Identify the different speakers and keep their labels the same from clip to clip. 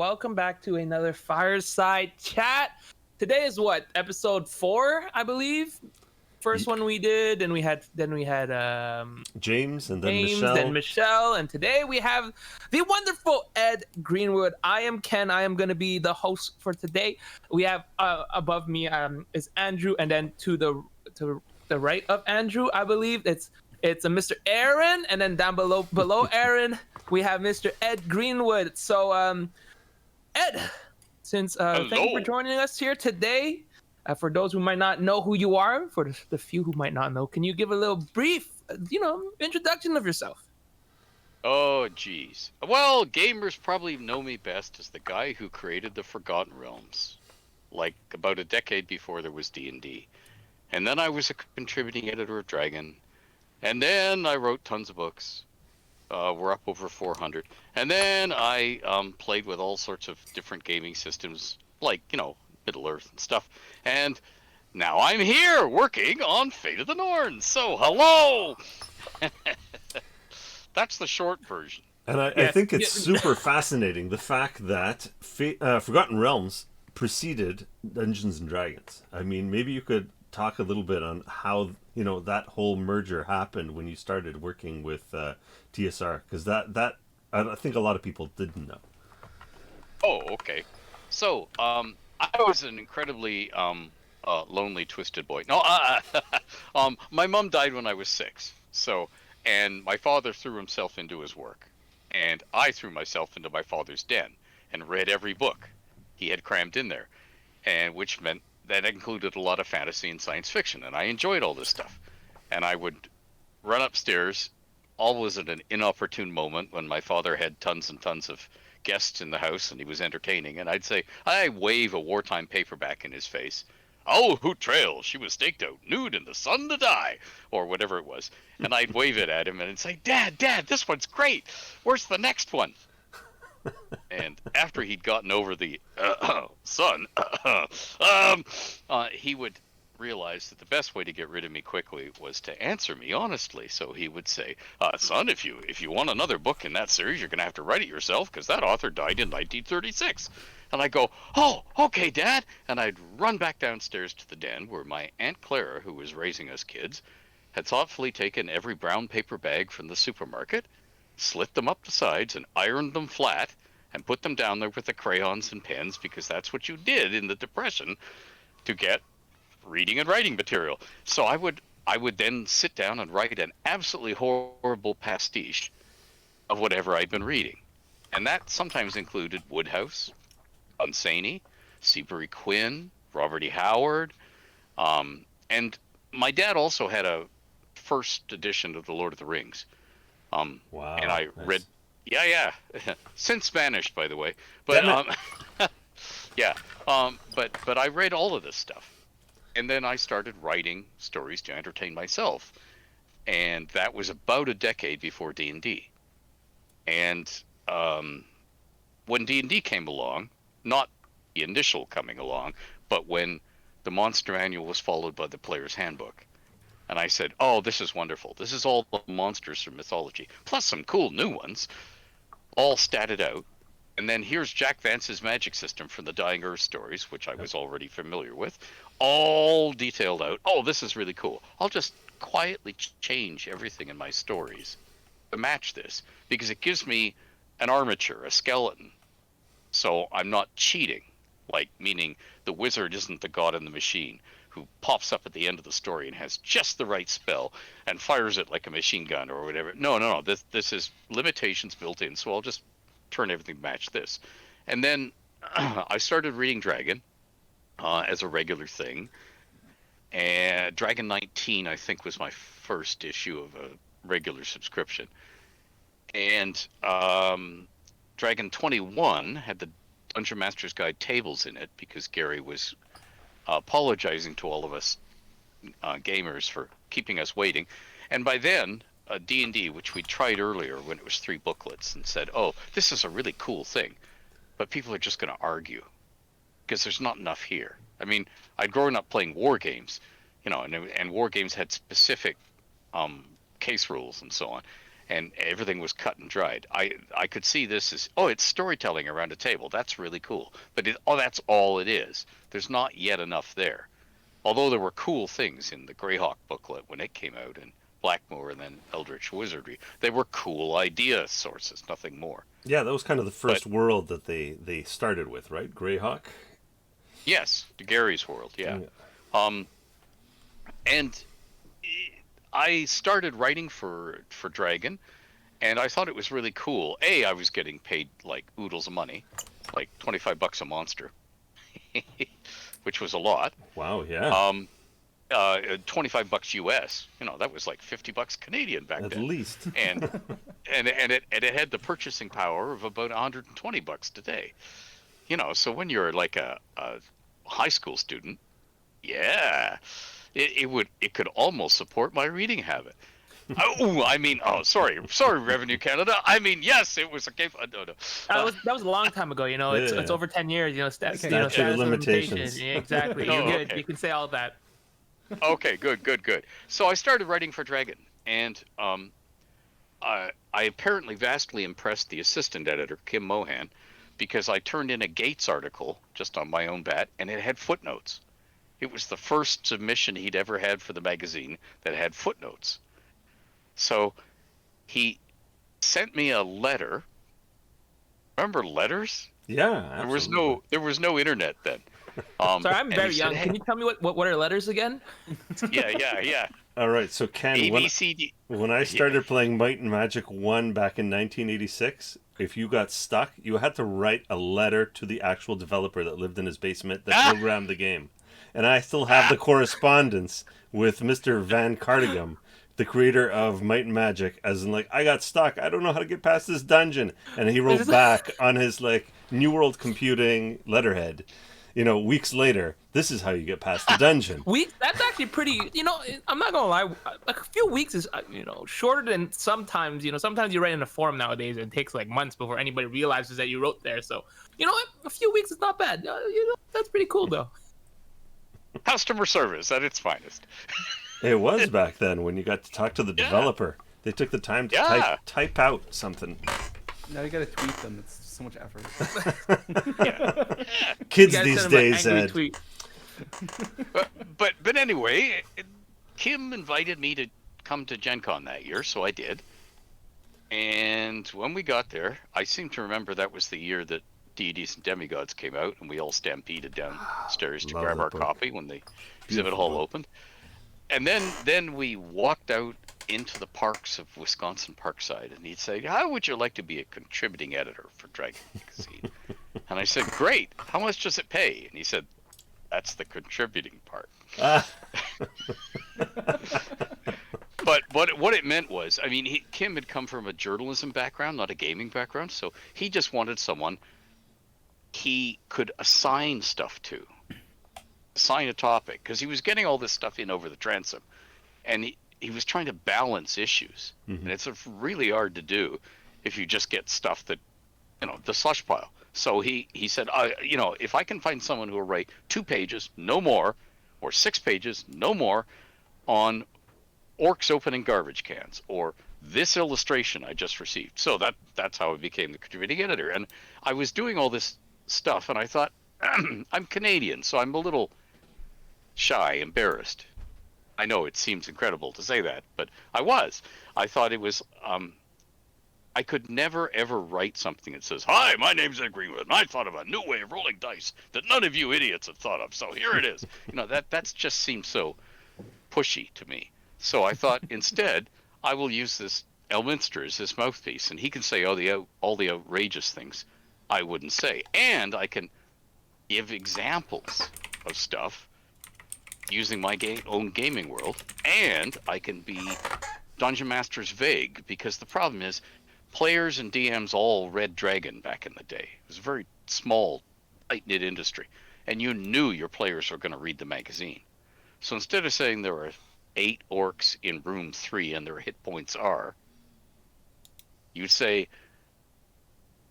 Speaker 1: welcome back to another Fireside chat. Today is what, episode 4, I believe. First one we did, and we had
Speaker 2: James, and then
Speaker 1: James,
Speaker 2: Michelle.
Speaker 1: then Michelle, and today we have the wonderful Ed Greenwood. I am Ken. I am going to be the host for today. We have above me is Andrew, and then to the right of Andrew, I believe it's a Mr. Aaron, and then down below Aaron we have Mr. Ed Greenwood. So Ed, since thank you for joining us here today. For those who might not know who you are, for the few who might not know, can you give a little brief, introduction of yourself?
Speaker 3: Oh, geez. Well, gamers probably know me best as the guy who created the Forgotten Realms, like about a decade before there was D&D. And then I was a contributing editor of Dragon. And then I wrote tons of books. We're up over 400. And then I played with all sorts of different gaming systems, like, Middle Earth and stuff. And now I'm here working on Fate of the Norns. So, hello! That's the short version.
Speaker 2: And I think it's super fascinating, the fact that Forgotten Realms preceded Dungeons & Dragons. I mean, maybe you could talk a little bit on how, that whole merger happened when you started working with TSR, because that I think a lot of people didn't know.
Speaker 3: Oh, okay. So, I was an incredibly lonely, twisted boy. No, my mom died when I was 6. So, and my father threw himself into his work, and I threw myself into my father's den and read every book he had crammed in there, and which meant that included a lot of fantasy and science fiction, and I enjoyed all this stuff. And I would run upstairs, always at an inopportune moment when my father had tons and tons of guests in the house and he was entertaining, and I wave a wartime paperback in his face. "Oh, who trails? She was staked out, nude in the sun to die," or whatever it was. And I'd wave it at him and say, Dad, this one's great. Where's the next one? And after he'd gotten over the son, he would realize that the best way to get rid of me quickly was to answer me honestly. So he would say, "Son, if you want another book in that series, you're going to have to write it yourself, because that author died in 1936. And I go, "Oh, okay, Dad." And I'd run back downstairs to the den where my Aunt Clara, who was raising us kids, had thoughtfully taken every brown paper bag from the supermarket, slit them up the sides, and ironed them flat, and put them down there with the crayons and pens, because that's what you did in the Depression to get reading and writing material. So I would then sit down and write an absolutely horrible pastiche of whatever I'd been reading. And that sometimes included Woodhouse, Unsany, Seabury Quinn, Robert E. Howard, and my dad also had a first edition of The Lord of the Rings.
Speaker 2: Wow.
Speaker 3: And I
Speaker 2: nice.
Speaker 3: read, since vanished, by the way. But but I read all of this stuff. And then I started writing stories to entertain myself. And that was about a decade before D&D. And when D&D came along, not the initial coming along, but when the Monster Manual was followed by the Player's Handbook. And I said, "Oh, this is wonderful. This is all the monsters from mythology, plus some cool new ones, all statted out. And then here's Jack Vance's magic system from the Dying Earth stories, which I was already familiar with, all detailed out. Oh, this is really cool. I'll just quietly change everything in my stories to match this, because it gives me an armature, a skeleton. So I'm not cheating, like, meaning the wizard isn't the god in the machine who pops up at the end of the story and has just the right spell and fires it like a machine gun or whatever. No. This is limitations built in, so I'll just turn everything to match this. And then I started reading Dragon as a regular thing. And Dragon 19, I think, was my first issue of a regular subscription. And Dragon 21 had the Dungeon Master's Guide tables in it, because Gary was apologizing to all of us gamers for keeping us waiting. And by then, D&D, which we tried earlier when it was 3 booklets, and said, "Oh, this is a really cool thing, but people are just going to argue because there's not enough here." I mean, I'd grown up playing war games, and war games had specific case rules and so on. and everything was cut and dried. I could see this as, oh, it's storytelling around a table. That's really cool. But that's all it is. There's not yet enough there. Although there were cool things in the Greyhawk booklet when it came out, and Blackmoor, and then Eldritch Wizardry. They were cool idea sources, nothing more.
Speaker 2: Yeah, that was kind of the first world that they started with, right? Greyhawk?
Speaker 3: Yes, Gary's world, yeah. And I started writing for Dragon, and I thought it was really cool. I was getting paid like oodles of money, like $25 a monster, which was a lot.
Speaker 2: Wow, yeah.
Speaker 3: $25 US. That was like $50 Canadian back then.
Speaker 2: At least.
Speaker 3: And it had the purchasing power of about $120 today. So when you're like a high school student, yeah, it could almost support my reading habit. Sorry, Revenue Canada. Yes, it was a game. No.
Speaker 1: That was a long time ago. It's over 10 years.
Speaker 2: Statute of limitations.
Speaker 1: Yeah, exactly. You're good. Okay. You can say all that.
Speaker 3: Okay, good. So I started writing for Dragon, and I apparently vastly impressed the assistant editor, Kim Mohan, because I turned in a Gates article just on my own bat, and it had footnotes. It was the first submission he'd ever had for the magazine that had footnotes. So he sent me a letter. Remember letters?
Speaker 2: Yeah, absolutely.
Speaker 3: There was no internet then.
Speaker 1: Sorry, I'm very young. Can you tell me what are letters again?
Speaker 3: Yeah.
Speaker 2: All right, so Ken, when I started playing Might and Magic 1 back in 1986, if you got stuck, you had to write a letter to the actual developer that lived in his basement that programmed the game. And I still have the correspondence with Mr. Van Cardigam, the creator of Might and Magic, as in like, I got stuck. I don't know how to get past this dungeon. And he wrote back on his like New World Computing letterhead. Weeks later, this is how you get past the dungeon.
Speaker 1: Weeks? That's actually pretty, I'm not going to lie. Like a few weeks is, shorter than sometimes, sometimes you write in a forum nowadays and it takes like months before anybody realizes that you wrote there. So, a few weeks is not bad. That's pretty cool though.
Speaker 3: Customer service at its finest.
Speaker 2: It was back then when you got to talk to the developer. They took the time to type out something.
Speaker 4: Now you gotta tweet them. It's so much effort.
Speaker 2: Kids these days, Ed.
Speaker 3: But anyway, Kim invited me to come to Gen Con that year, so I did. And when we got there, I seem to remember that was the year that Deities and Demigods came out, and we all stampeded downstairs to grab our copy when the exhibit hall opened. And then we walked out into the parks of Wisconsin Parkside, and he'd say, how would you like to be a contributing editor for Dragon Magazine? And I said, great. How much does it pay? And he said, that's the contributing part. But what it meant was, Kim had come from a journalism background, not a gaming background, so he just wanted someone he could assign stuff to. Assign a topic, because he was getting all this stuff in over the transom, and he was trying to balance issues, and it's really hard to do if you just get stuff that, the slush pile. So he said, if I can find someone who will write 2 pages, no more, or 6 pages, no more, on orcs opening garbage cans, or this illustration I just received. So that's how I became the contributing editor, and I was doing all this stuff, and I thought, I'm Canadian, so I'm a little shy, embarrassed. I know it seems incredible to say that, but I thought it was, I could never ever write something that says, hi, my name's Ed Greenwood, and I thought of a new way of rolling dice that none of you idiots have thought of, so here it is. That just seems so pushy to me. So I thought, instead, I will use this Elminster as this mouthpiece, and he can say all the outrageous things I wouldn't say, and I can give examples of stuff using my own gaming world, and I can be Dungeon Master's vague, because the problem is players and DMs all read Dragon back in the day. It was a very small, tight-knit industry, and you knew your players were going to read the magazine. So instead of saying there are 8 orcs in room 3 and their hit points are, you say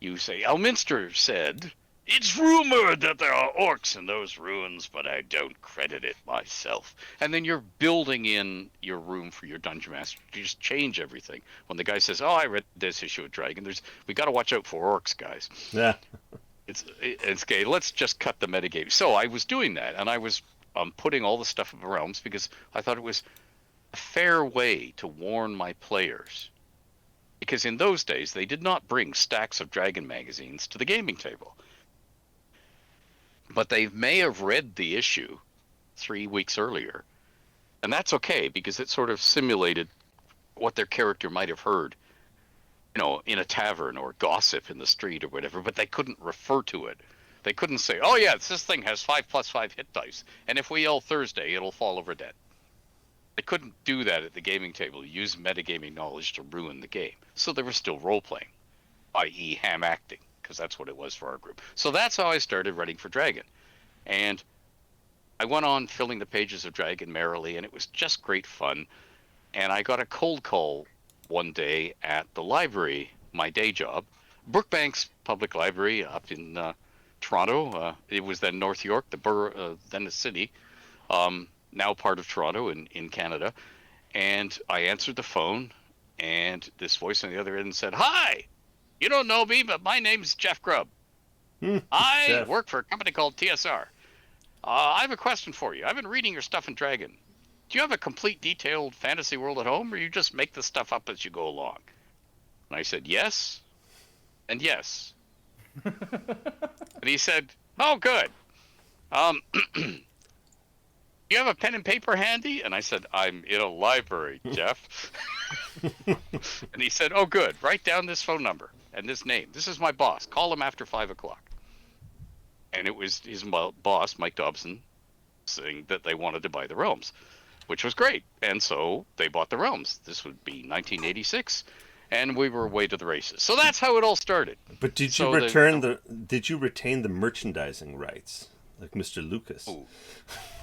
Speaker 3: Elminster said It's rumored that there are orcs in those ruins, but I don't credit it myself. And then you're building in your room for your dungeon master. You just change everything. When the guy says, "Oh, I read this issue of Dragon," we got to watch out for orcs, guys.
Speaker 2: Yeah.
Speaker 3: It's okay. Let's just cut the metagame. So I was doing that, and I was putting all the stuff in the realms because I thought it was a fair way to warn my players. Because in those days, they did not bring stacks of Dragon magazines to the gaming table. But they may have read the issue 3 weeks earlier. And that's okay, because it sort of simulated what their character might have heard, in a tavern or gossip in the street or whatever, but they couldn't refer to it. They couldn't say, "Oh yeah, this thing has 5+5 hit dice, and if we yell Thursday, it'll fall over dead." They couldn't do that at the gaming table, use metagaming knowledge to ruin the game. So they were still role-playing, i.e. ham acting, because that's what it was for our group. So that's how I started writing for Dragon. And I went on filling the pages of Dragon merrily, and it was just great fun. And I got a cold call one day at the library, my day job, Brookbank's Public Library up in Toronto. It was then North York, the borough, then the city, now part of Toronto in Canada. And I answered the phone, and this voice on the other end said, "Hi, you don't know me, but my name's Jeff Grubb. I
Speaker 2: Jeff.
Speaker 3: work for a company called TSR. I have a question for you. I've been reading your stuff in Dragon. Do you have a complete detailed fantasy world at home, or you just make the stuff up as you go along?" And I said, "Yes, and yes." And he said, "Oh, good. You have a pen and paper handy?" And I said, "I'm in a library, Jeff." And he said, "Oh, good. Write down this phone number and this name. This is my boss. Call him after 5 o'clock. And it was his boss, Mike Dobson, saying that they wanted to buy the realms, which was great. And so they bought the realms. This would be 1986, and we were away to the races. So that's how it all started.
Speaker 2: But did you retain the merchandising rights, like Mr. Lucas?
Speaker 3: Oh.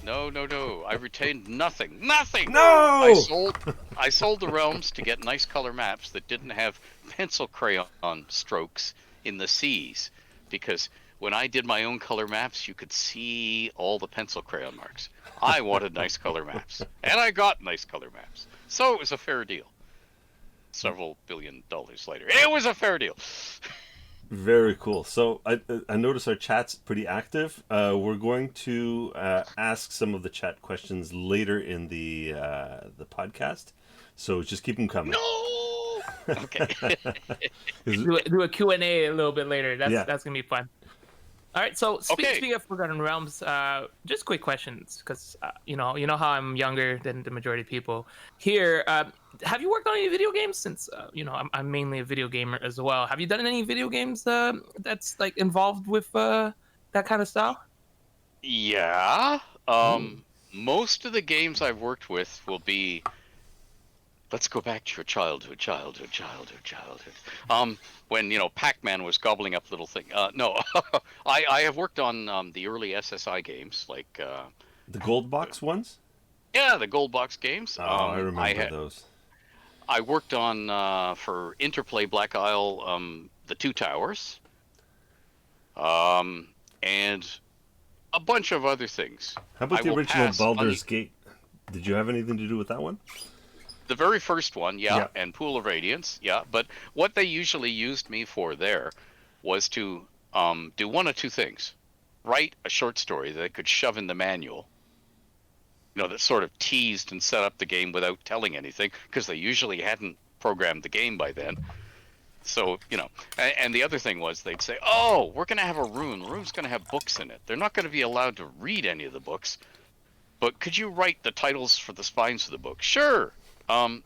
Speaker 3: No. I retained nothing. Nothing.
Speaker 2: No.
Speaker 3: I sold the realms to get nice color maps that didn't have pencil crayon strokes in the C's, because when I did my own color maps, you could see all the pencil crayon marks. I wanted nice color maps, and I got nice color maps. So it was a fair deal. Several $1 billion later, it was a fair deal.
Speaker 2: Very cool. So I notice our chat's pretty active. We're going to ask some of the chat questions later in the podcast. So just keep them coming.
Speaker 3: No. Okay.
Speaker 1: do a Q&A a little bit later. That's gonna be fun. All right. So speaking of Forgotten Realms, just quick questions, because you know how I'm younger than the majority of people here. Have you worked on any video games? Since I'm mainly a video gamer as well. Have you done any video games that's like involved with that kind of style?
Speaker 3: Yeah. Most of the games I've worked with will be. Let's go back to your childhood. When Pac-Man was gobbling up little thing. No, I have worked on the early SSI games, like
Speaker 2: the gold box ones.
Speaker 3: Yeah, the gold box games.
Speaker 2: Oh, I remember those.
Speaker 3: I worked on for Interplay Black Isle, the Two Towers, and a bunch of other things.
Speaker 2: How about the original Baldur's Gate? Did you have anything to do with that one?
Speaker 3: The very first one, yeah, and Pool of Radiance, yeah. But what they usually used me for there was to do one of two things. Write a short story that they could shove in the manual, that sort of teased and set up the game without telling anything, because they usually hadn't programmed the game by then. So, and the other thing was they'd say, "Oh, we're going to have a room. The room's going to have books in it. They're not going to be allowed to read any of the books, but could you write the titles for the spines of the book?" "Sure. Can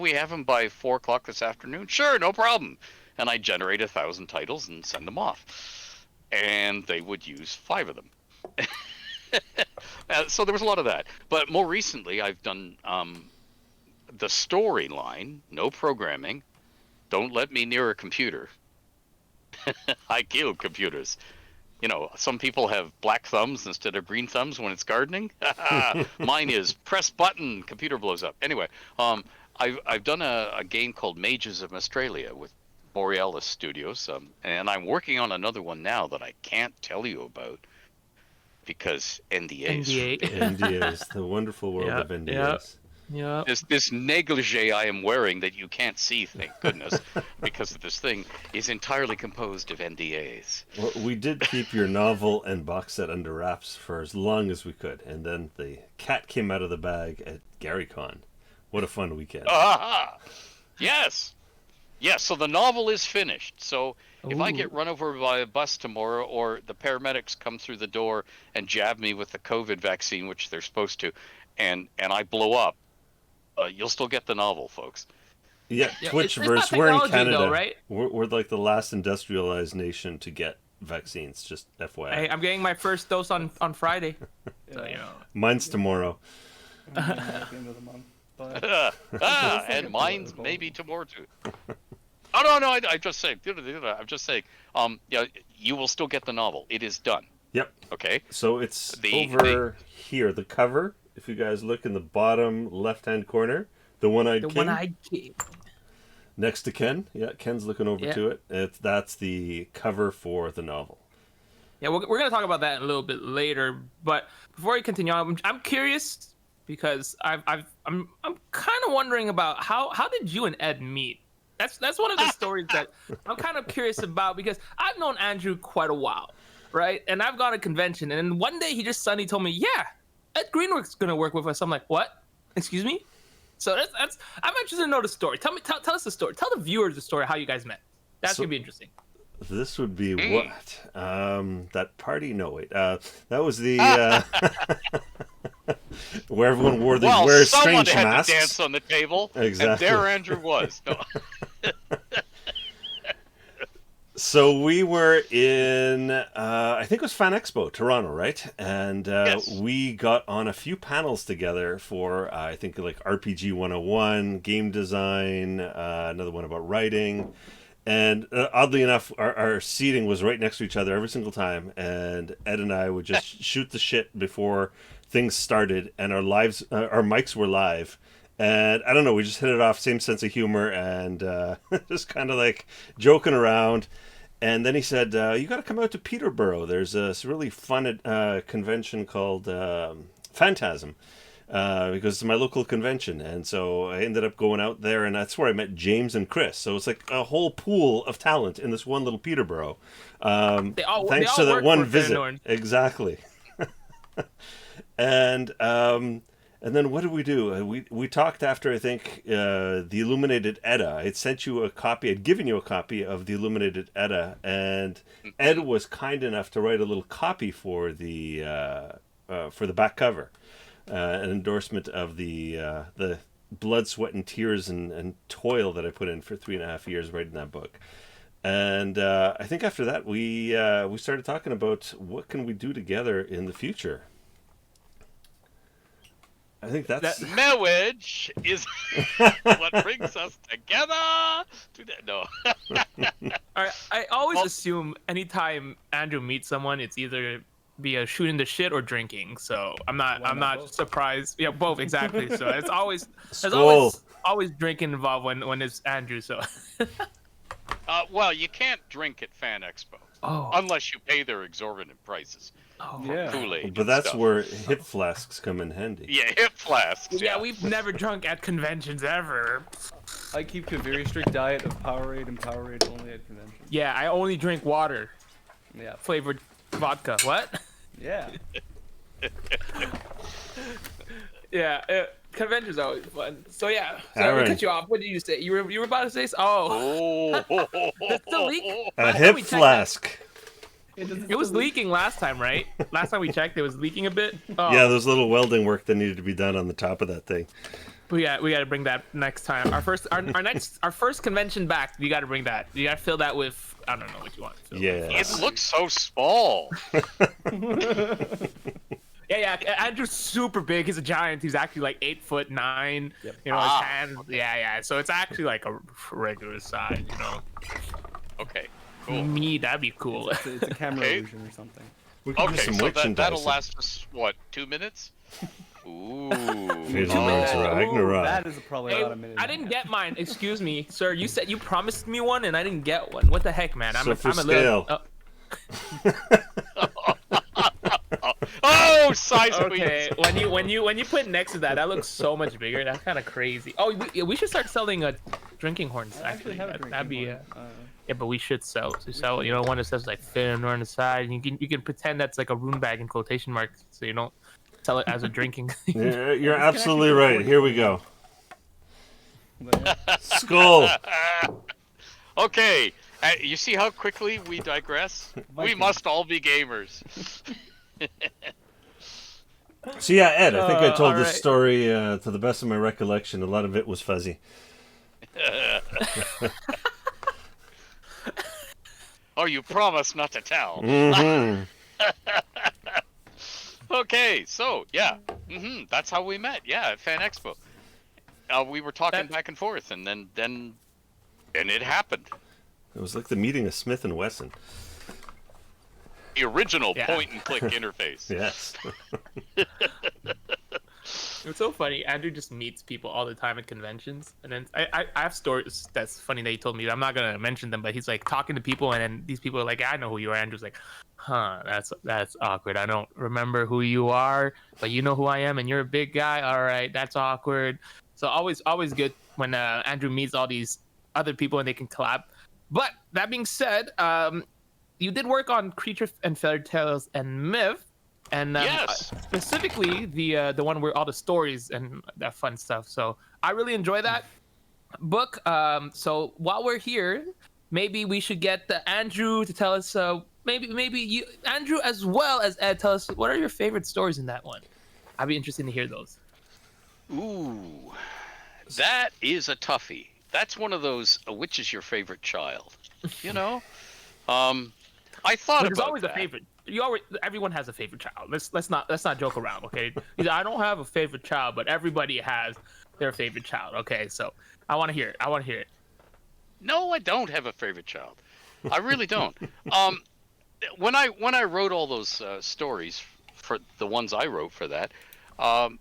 Speaker 3: we have them by 4 o'clock this afternoon?" "Sure, no problem." And I generate 1,000 titles and send them off. And they would use 5 of them. So there was a lot of that. But more recently, I've done the storyline, no programming. Don't let me near a computer. I kill computers. Some people have black thumbs instead of green thumbs when it's gardening. Mine is press button, computer blows up. Anyway, I've done a game called Mages of Australia with Borealis Studios, and I'm working on another one now that I can't tell you about because NDAs.
Speaker 1: NDA.
Speaker 2: NDAs, the wonderful world
Speaker 1: Yeah,
Speaker 2: of NDAs.
Speaker 1: Yeah.
Speaker 3: This negligee I am wearing that you can't see, thank goodness, because of this thing, is entirely composed of NDAs.
Speaker 2: Well, we did keep your novel and box set under wraps for as long as we could, and then the cat came out of the bag at GaryCon. What a fun weekend.
Speaker 3: Ah, yes. Yes, so the novel is finished. So if I get
Speaker 1: Ooh.
Speaker 3: run over by a bus tomorrow, or the paramedics come through the door and jab me with the COVID vaccine, which they're supposed to, and I blow up, you'll still get the novel, folks.
Speaker 2: Yeah,
Speaker 1: Yeah,
Speaker 2: Twitch
Speaker 1: it's
Speaker 2: verse.
Speaker 1: not
Speaker 2: We're in
Speaker 1: technology,
Speaker 2: Canada.
Speaker 1: though, right?
Speaker 2: We're like the last industrialized nation to get vaccines. Just FYI.
Speaker 1: Hey, I'm getting my first dose on Friday. So,
Speaker 4: Yeah.
Speaker 1: you know.
Speaker 2: Mine's tomorrow.
Speaker 4: At the end of the month. But
Speaker 3: And mine's maybe tomorrow too. Oh no! I'm just saying. I'm just saying. Yeah, you will still get the novel. It is done.
Speaker 2: Yep.
Speaker 3: Okay.
Speaker 2: So it's
Speaker 3: The-
Speaker 2: over here. The cover. If you guys look in the bottom left-hand corner, the one-eyed
Speaker 1: The
Speaker 2: king
Speaker 1: one-eyed king.
Speaker 2: next to Ken. Yeah, Ken's looking over
Speaker 1: Yeah.
Speaker 2: to it. That's the cover for the novel.
Speaker 1: Yeah, we're going to talk about that a little bit later. But before we continue on, I'm curious because I'm kind of wondering about how did you and Ed meet? That's one of the stories that I'm kind of curious about because I've known Andrew quite a while, right? And I've gone to convention, and then one day he just suddenly told me, "Yeah, Ed Greenwood's going to work with us." I'm like, "What? Excuse me?" So that's I'm interested to know the story. Tell us the story. Tell the viewers the story how you guys met. That's gonna be interesting.
Speaker 2: This would be what? That party? No, wait. That was the where everyone wears
Speaker 3: someone
Speaker 2: strange
Speaker 3: had
Speaker 2: masks.
Speaker 3: to dance on the table,
Speaker 2: Exactly.
Speaker 3: and there Andrew was. No.
Speaker 2: So we were in, I think it was Fan Expo, Toronto, right? And
Speaker 3: Yes.
Speaker 2: we got on a few panels together for, I think, like RPG 101, game design, another one about writing. And oddly enough, our seating was right next to each other every single time. And Ed and I would just shoot the shit before things started, and our mics were live. And I don't know, we just hit it off, same sense of humor, and just kind of like joking around. And then he said, you got to come out to Peterborough. There's this really fun convention called Phantasm, because it's my local convention. And so I ended up going out there, and that's where I met James and Chris. So it's like a whole pool of talent in this one little Peterborough.
Speaker 1: They all
Speaker 2: Thanks to that
Speaker 1: work
Speaker 2: one
Speaker 1: for
Speaker 2: visit.
Speaker 1: Norns.
Speaker 2: Exactly. And then what did we do? We talked after, I think, the Illuminated Edda. I had sent you a copy. I'd given you a copy of the Illuminated Edda, and Ed was kind enough to write a little copy for the back cover, an endorsement of the blood, sweat, and tears and toil that I put in for 3.5 years writing that book. And I think after that we started talking about what can we do together in the future. I think that's
Speaker 3: Marriage is what brings us together. No.
Speaker 1: I always assume anytime Andrew meets someone, it's either be a shooting the shit or drinking. So I'm not
Speaker 4: both?
Speaker 1: surprised. Yeah, both exactly. So it's always there's
Speaker 2: Skull.
Speaker 1: always drinking involved when it's Andrew. So
Speaker 3: Well, you can't drink at Fan Expo unless you pay their exorbitant prices.
Speaker 4: Yeah.
Speaker 3: Kool-Aid.
Speaker 2: But
Speaker 3: and
Speaker 2: that's
Speaker 3: stuff.
Speaker 2: where hip flasks come in handy.
Speaker 3: Yeah, hip flasks.
Speaker 1: yeah, we've never drunk at conventions ever.
Speaker 4: I keep to a very strict diet of Powerade and Powerade only at conventions.
Speaker 1: Yeah, I only drink water
Speaker 4: Yeah.
Speaker 1: flavored vodka. What?
Speaker 4: Yeah.
Speaker 1: Yeah, conventions are always fun. So yeah, so
Speaker 2: Aaron.
Speaker 1: I cut you off. What did you say? You were about to say? Oh, That's the leak.
Speaker 2: A
Speaker 1: Last time
Speaker 2: hip
Speaker 1: we checked
Speaker 2: flask.
Speaker 1: It was leaking last time, right? Last time we checked, it was leaking a bit. Oh,
Speaker 2: Yeah, there's little welding work that needed to be done on the top of that thing.
Speaker 1: we got to bring that next time. Our first convention back. You got to bring that. You got to fill that with I don't know what you want. To fill
Speaker 2: Yeah.
Speaker 3: It looks so small.
Speaker 1: Yeah. Andrew's super big. He's a giant. He's actually like 8'9".
Speaker 4: Yep.
Speaker 1: You know, his hands. Yeah. So it's actually like a regular size. You know.
Speaker 3: Okay, cool.
Speaker 1: Me, that'd be cool.
Speaker 4: It's a camera
Speaker 3: Okay.
Speaker 4: illusion or something.
Speaker 2: We could do
Speaker 3: Okay,
Speaker 2: some
Speaker 3: so that'll
Speaker 2: merchandising.
Speaker 3: last us, what, 2 minutes? Ooh.
Speaker 2: Fate
Speaker 1: Two minutes.
Speaker 2: Lords Ragnarok.
Speaker 4: That is probably
Speaker 1: Hey,
Speaker 4: about a minute.
Speaker 1: I didn't get mine. Excuse me, sir. You said you promised me one, and I didn't get one. What the heck, man?
Speaker 2: So for
Speaker 1: I'm a little.
Speaker 3: Oh, size
Speaker 1: Okay, when you put next to that, that looks so much bigger. That's kind of crazy. Oh, we should start selling drinking horns.
Speaker 4: I actually have a
Speaker 1: That'd be
Speaker 4: drinking
Speaker 1: yeah, but we should sell. You know, one that says like Finn on the side. And you can pretend that's like a rune bag in quotation marks, so you don't sell it as a drinking.
Speaker 2: You're absolutely right. Here we go. Skull.
Speaker 3: Okay, you see how quickly we digress? We
Speaker 4: Viking.
Speaker 3: must all be gamers.
Speaker 2: So yeah, Ed, I think I told
Speaker 1: all
Speaker 2: this
Speaker 1: right.
Speaker 2: story to the best of my recollection. A lot of it was fuzzy.
Speaker 3: Oh, you promised not to tell.
Speaker 2: Mm-hmm.
Speaker 3: Okay, so yeah, that's how we met. Yeah, at Fan Expo. We were talking back and forth, and then it happened.
Speaker 2: It was like the meeting of Smith and Wesson.
Speaker 3: The original
Speaker 1: Yeah.
Speaker 3: point and click interface.
Speaker 2: Yes.
Speaker 1: It's so funny. Andrew just meets people all the time at conventions, and then I have stories that's funny that he told me. I'm not gonna mention them, but he's like talking to people, and then these people are like, "I know who you are." Andrew's like, "Huh, that's awkward. I don't remember who you are, but you know who I am, and you're a big guy. All right, that's awkward." So always good when Andrew meets all these other people and they can collab. But that being said, you did work on Creature and Fairy Tales and Myth. And
Speaker 3: Yes.
Speaker 1: specifically the one where all the stories and that fun stuff. So I really enjoy that book. So while we're here, maybe we should get Andrew to tell us. Maybe you, Andrew, as well as Ed, tell us what are your favorite stories in that one. I'd be interested to hear those.
Speaker 3: Ooh, that is a toughie. That's one of those. Which is your favorite child? You know, I thought
Speaker 1: There's
Speaker 3: about
Speaker 1: always
Speaker 3: that.
Speaker 1: a favorite. Everyone has a favorite child. Let's not joke around, okay? I don't have a favorite child, but everybody has their favorite child. Okay, so I want to hear it.
Speaker 3: No, I don't have a favorite child. I really don't. When I wrote all those stories for the ones I wrote for that, I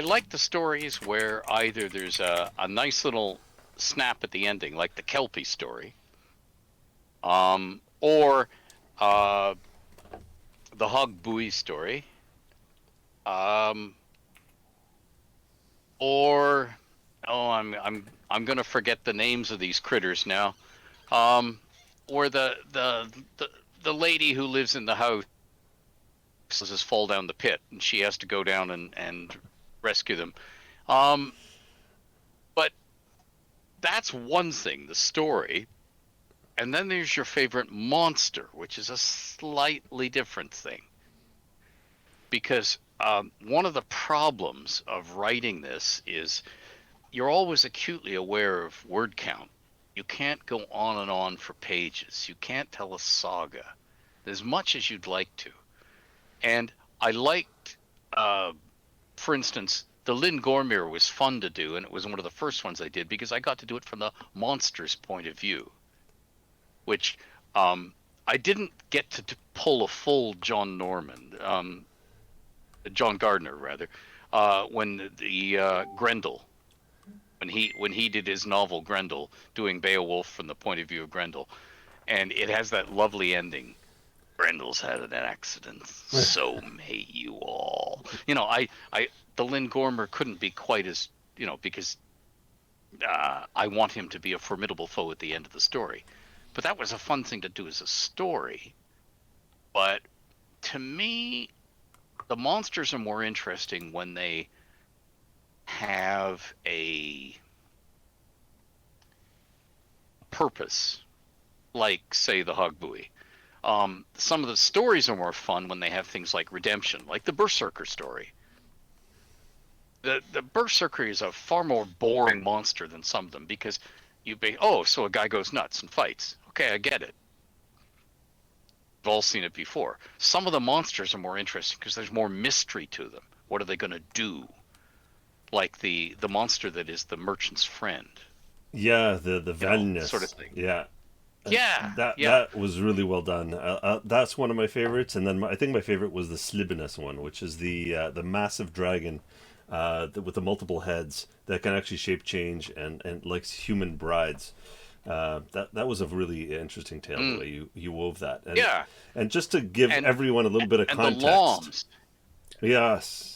Speaker 3: like the stories where either there's a nice little snap at the ending, like the Kelpie story, or the Hog Buoy story, or I'm gonna forget the names of these critters now, or the lady who lives in the house just fall down the pit and she has to go down and rescue them. But that's one thing, the story. And then there's your favorite monster, which is a slightly different thing. Because one of the problems of writing this is you're always acutely aware of word count. You can't go on and on for pages. You can't tell a saga as much as you'd like to. And I liked, for instance, the Lynn Gormire was fun to do, and it was one of the first ones I did because I got to do it from the monster's point of view. Which I didn't get to pull a full John Gardner rather, when the Grendel, when he did his novel Grendel, doing Beowulf from the point of view of Grendel, and it has that lovely ending. Grendel's had an accident, so may you all. You know, the Lynn Gormire couldn't be quite as, because I want him to be a formidable foe at the end of the story. But that was a fun thing to do as a story. But to me, the monsters are more interesting when they have a purpose, like, say, the Hog Buoy. Some of the stories are more fun when they have things like redemption, like the Berserker story. The Berserker is a far more boring monster than some of them because so a guy goes nuts and fights. Okay, I get it. We've all seen it before. Some of the monsters are more interesting because there's more mystery to them. What are they going to do? Like the monster that is the merchant's friend.
Speaker 2: Yeah, the Valness
Speaker 3: sort of thing.
Speaker 2: Yeah.
Speaker 3: Yeah,
Speaker 2: That was really well done. That's one of my favorites, and then I think my favorite was the Slibinus one, which is the massive dragon with the multiple heads that can actually shape change and likes human brides. That was a really interesting tale the way you wove that. And,
Speaker 3: Yeah.
Speaker 2: and just to give everyone a little bit of
Speaker 3: and
Speaker 2: context.
Speaker 3: the Loms.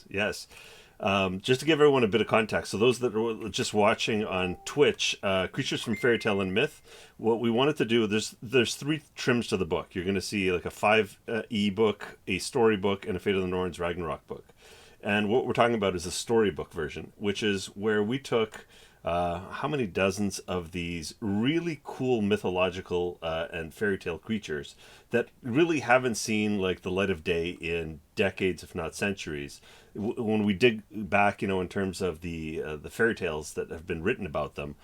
Speaker 2: Yes. Just to give everyone a bit of context, so those that are just watching on Twitch, Creatures from Fairy Tale and Myth, what we wanted to do, there's 3 trims to the book. You're going to see like a 5e book, a story book, and a Fate of the Norns Ragnarok book. And what we're talking about is a storybook version, which is where we took how many dozens of these really cool mythological and fairy tale creatures that really haven't seen like the light of day in decades, if not centuries. When we dig back, in terms of the fairy tales that have been written about them,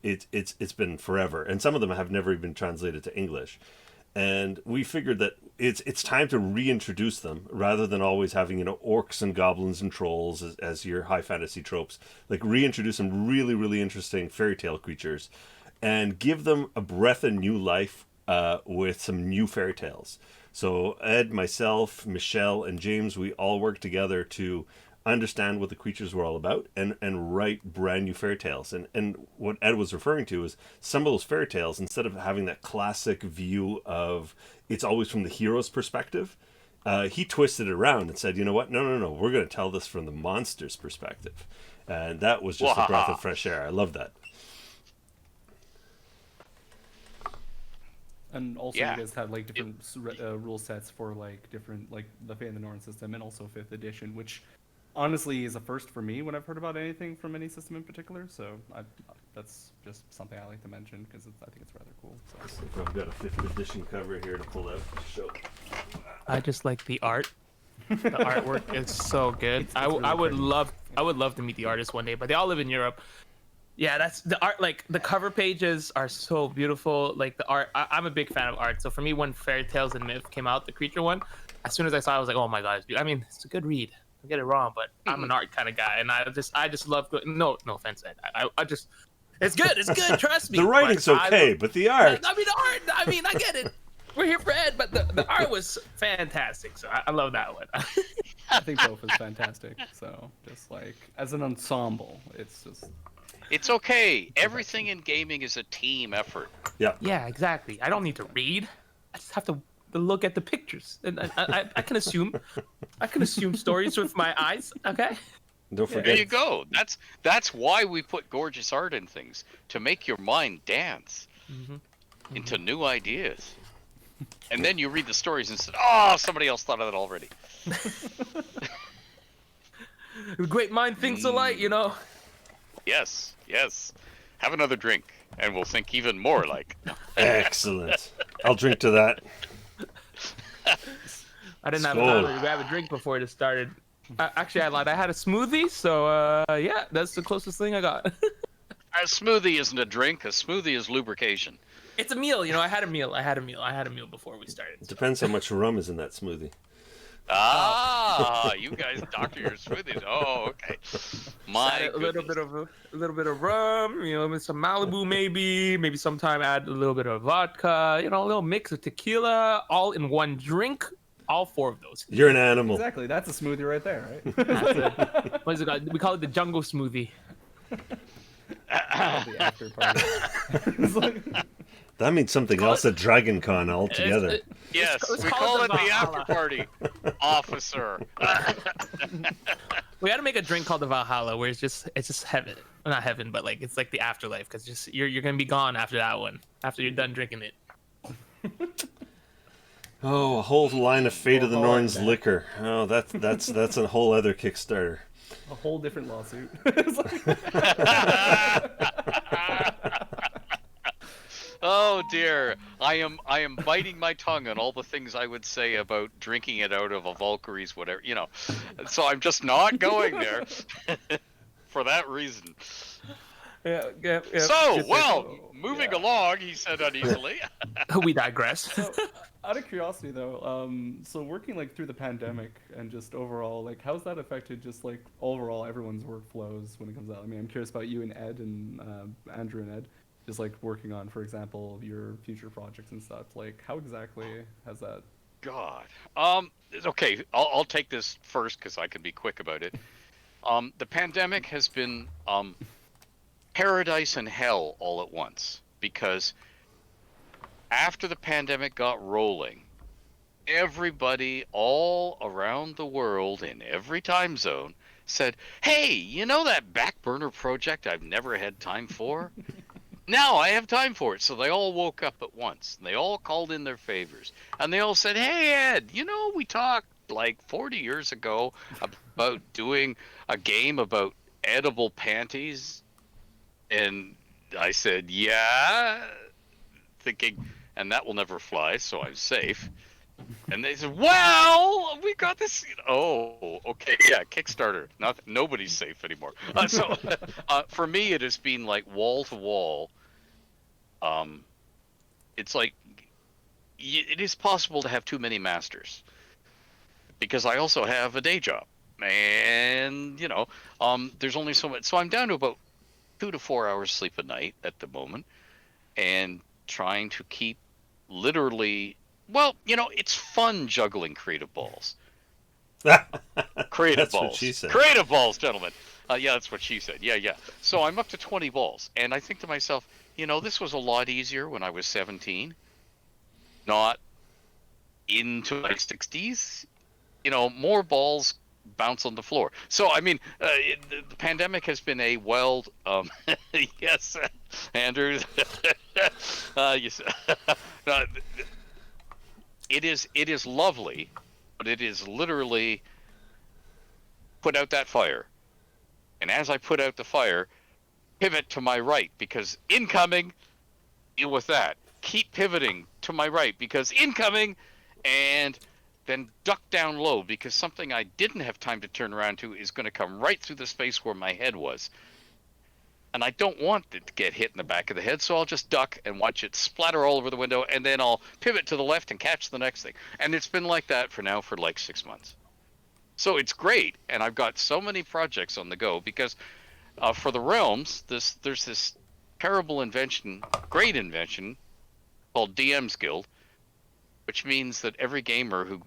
Speaker 2: it's been forever, and some of them have never even been translated to English. And we figured that it's time to reintroduce them rather than always having orcs and goblins and trolls as your high fantasy tropes. Like reintroduce some really, really interesting fairy tale creatures and give them a breath of new life with some new fairy tales. So Ed, myself, Michelle, and James, we all worked together to understand what the creatures were all about and write brand new fairy tales. And what Ed was referring to is some of those fairy tales, instead of having that classic view of it's always from the hero's perspective, he twisted it around and said, you know what, no, we're going to tell this from the monster's perspective. And that was just a breath of fresh air. I love that.
Speaker 4: And also, you guys had like different rule sets for like different, like the Fate of the Norn system and also 5th edition, which honestly is a first for me when I've heard about anything from any system in particular. So that's just something I like to mention because I think it's rather cool. So.
Speaker 2: I've got a 5th edition cover here to pull out to show.
Speaker 1: I just like the art. The artwork is so good.
Speaker 4: It's really
Speaker 1: I would
Speaker 4: pretty.
Speaker 1: love to meet the artists one day, but they all live in Europe. Yeah, that's the art. Like the cover pages are so beautiful. Like the art, I'm a big fan of art. So for me, when Fairy Tales and Myth came out, the creature one, as soon as I saw it, I was like, oh my god! I mean, it's a good read. I get it wrong, but I'm an art kind of guy, and I just love. No offense, Ed. I just, it's good. It's good. Trust me.
Speaker 2: The writing's okay, but the art.
Speaker 1: I mean, the art. I mean, I get it. We're here for Ed, but the art was fantastic. So I love that one.
Speaker 4: I think both is fantastic. So just like as an ensemble, it's just.
Speaker 3: It's okay. Everything in gaming is a team effort.
Speaker 2: Yeah.
Speaker 1: Yeah, exactly. I don't need to read. I just have to look at the pictures, and I can assume. I can assume stories with my eyes. Okay.
Speaker 2: Don't forget.
Speaker 3: There you go. That's why we put gorgeous art in things, to make your mind dance into new ideas. And then you read the stories and said, "Oh, somebody else thought of that already."
Speaker 1: The great mind thinks alike, you know.
Speaker 3: Yes. Have another drink, and we'll think even more alike.
Speaker 2: Excellent. I'll drink to that.
Speaker 1: I didn't have time to grab a drink before it started. Actually, I lied. I had a smoothie, so yeah, that's the closest thing I got.
Speaker 3: A smoothie isn't a drink. A smoothie is lubrication.
Speaker 1: It's a meal, I had a meal before we started.
Speaker 2: It depends how much rum is in that smoothie.
Speaker 3: Ah, you guys doctor your smoothies. Oh, okay. My
Speaker 1: a little bit of rum, with some Malibu maybe sometime add a little bit of vodka, a little mix of tequila, all in one drink. All 4 of those.
Speaker 2: You're an animal.
Speaker 4: Exactly, that's a smoothie right there, right?
Speaker 1: What is it called? We call it the jungle smoothie.
Speaker 4: The after party. It's like-
Speaker 2: That means something else at Dragon Con altogether.
Speaker 3: Yes,
Speaker 1: it's
Speaker 3: we
Speaker 1: called
Speaker 3: call it
Speaker 1: the
Speaker 3: the after
Speaker 1: Valhalla.
Speaker 3: party, officer.
Speaker 1: We got to make a drink called the Valhalla, where it's just heaven, well, not heaven, but like it's like the afterlife, because just you're gonna be gone after that one, after you're done drinking it.
Speaker 2: Oh, a whole line of Fate of the
Speaker 4: Oh, I like
Speaker 2: Norns
Speaker 4: that.
Speaker 2: liquor. Oh, that's a whole other Kickstarter.
Speaker 4: a whole different lawsuit. It's like-
Speaker 3: Oh dear, I am biting my tongue on all the things I would say about drinking it out of a Valkyrie's whatever, So I'm just not going there for that reason.
Speaker 1: Yeah.
Speaker 3: So, well, moving along, he said uneasily.
Speaker 1: We digress.
Speaker 4: So, out of curiosity though, so working like through the pandemic and just overall, like how's that affected just like overall everyone's workflows when it comes out? I mean, I'm curious about you and Ed and Andrew and Ed. just like working on, for example, your future projects and stuff? Like, how exactly has that?
Speaker 3: God. Okay, I'll take this first because I can be quick about it. The pandemic has been paradise and hell all at once, because after the pandemic got rolling, everybody all around the world in every time zone said, "Hey, you know that back burner project I've never had time for? Now I have time for it." So they all woke up at once. And they all called in their favors. And they all said, "Hey, Ed, you know, we talked like 40 years ago about doing a game about edible panties." And I said, "Yeah," thinking, and that will never fly, so I'm safe. And they said, "Well, we got this." Oh, okay, yeah, Kickstarter. Nobody's safe anymore. So, for me, it has been like wall to wall. It's like it is possible to have too many masters, because I also have a day job, and there's only so much. So I'm down to about 2 to 4 hours sleep a night at the moment, and trying to keep literally. Well, it's fun juggling creative balls. Creative
Speaker 2: That's
Speaker 3: balls.
Speaker 2: what she said.
Speaker 3: Creative balls, gentlemen. Yeah, that's what she said. Yeah, yeah. So I'm up to 20 balls, and I think to myself, this was a lot easier when I was 17, not into my 60s. More balls bounce on the floor. So I mean, the pandemic has been a wild. Yes, Andrew. Yes. uh, it is lovely, but it is literally put out that fire, and as I put out the fire, pivot to my right because incoming. Deal with that. Keep pivoting to my right because incoming, and then duck down low because something I didn't have time to turn around to is going to come right through the space where my head was. And I don't want it to get hit in the back of the head, so I'll just duck and watch it splatter all over the window, and then I'll pivot to the left and catch the next thing. And it's been like that for like 6 months. So it's great, and I've got so many projects on the go because for the realms, there's this terrible invention, great invention, called DM's Guild, which means that every gamer who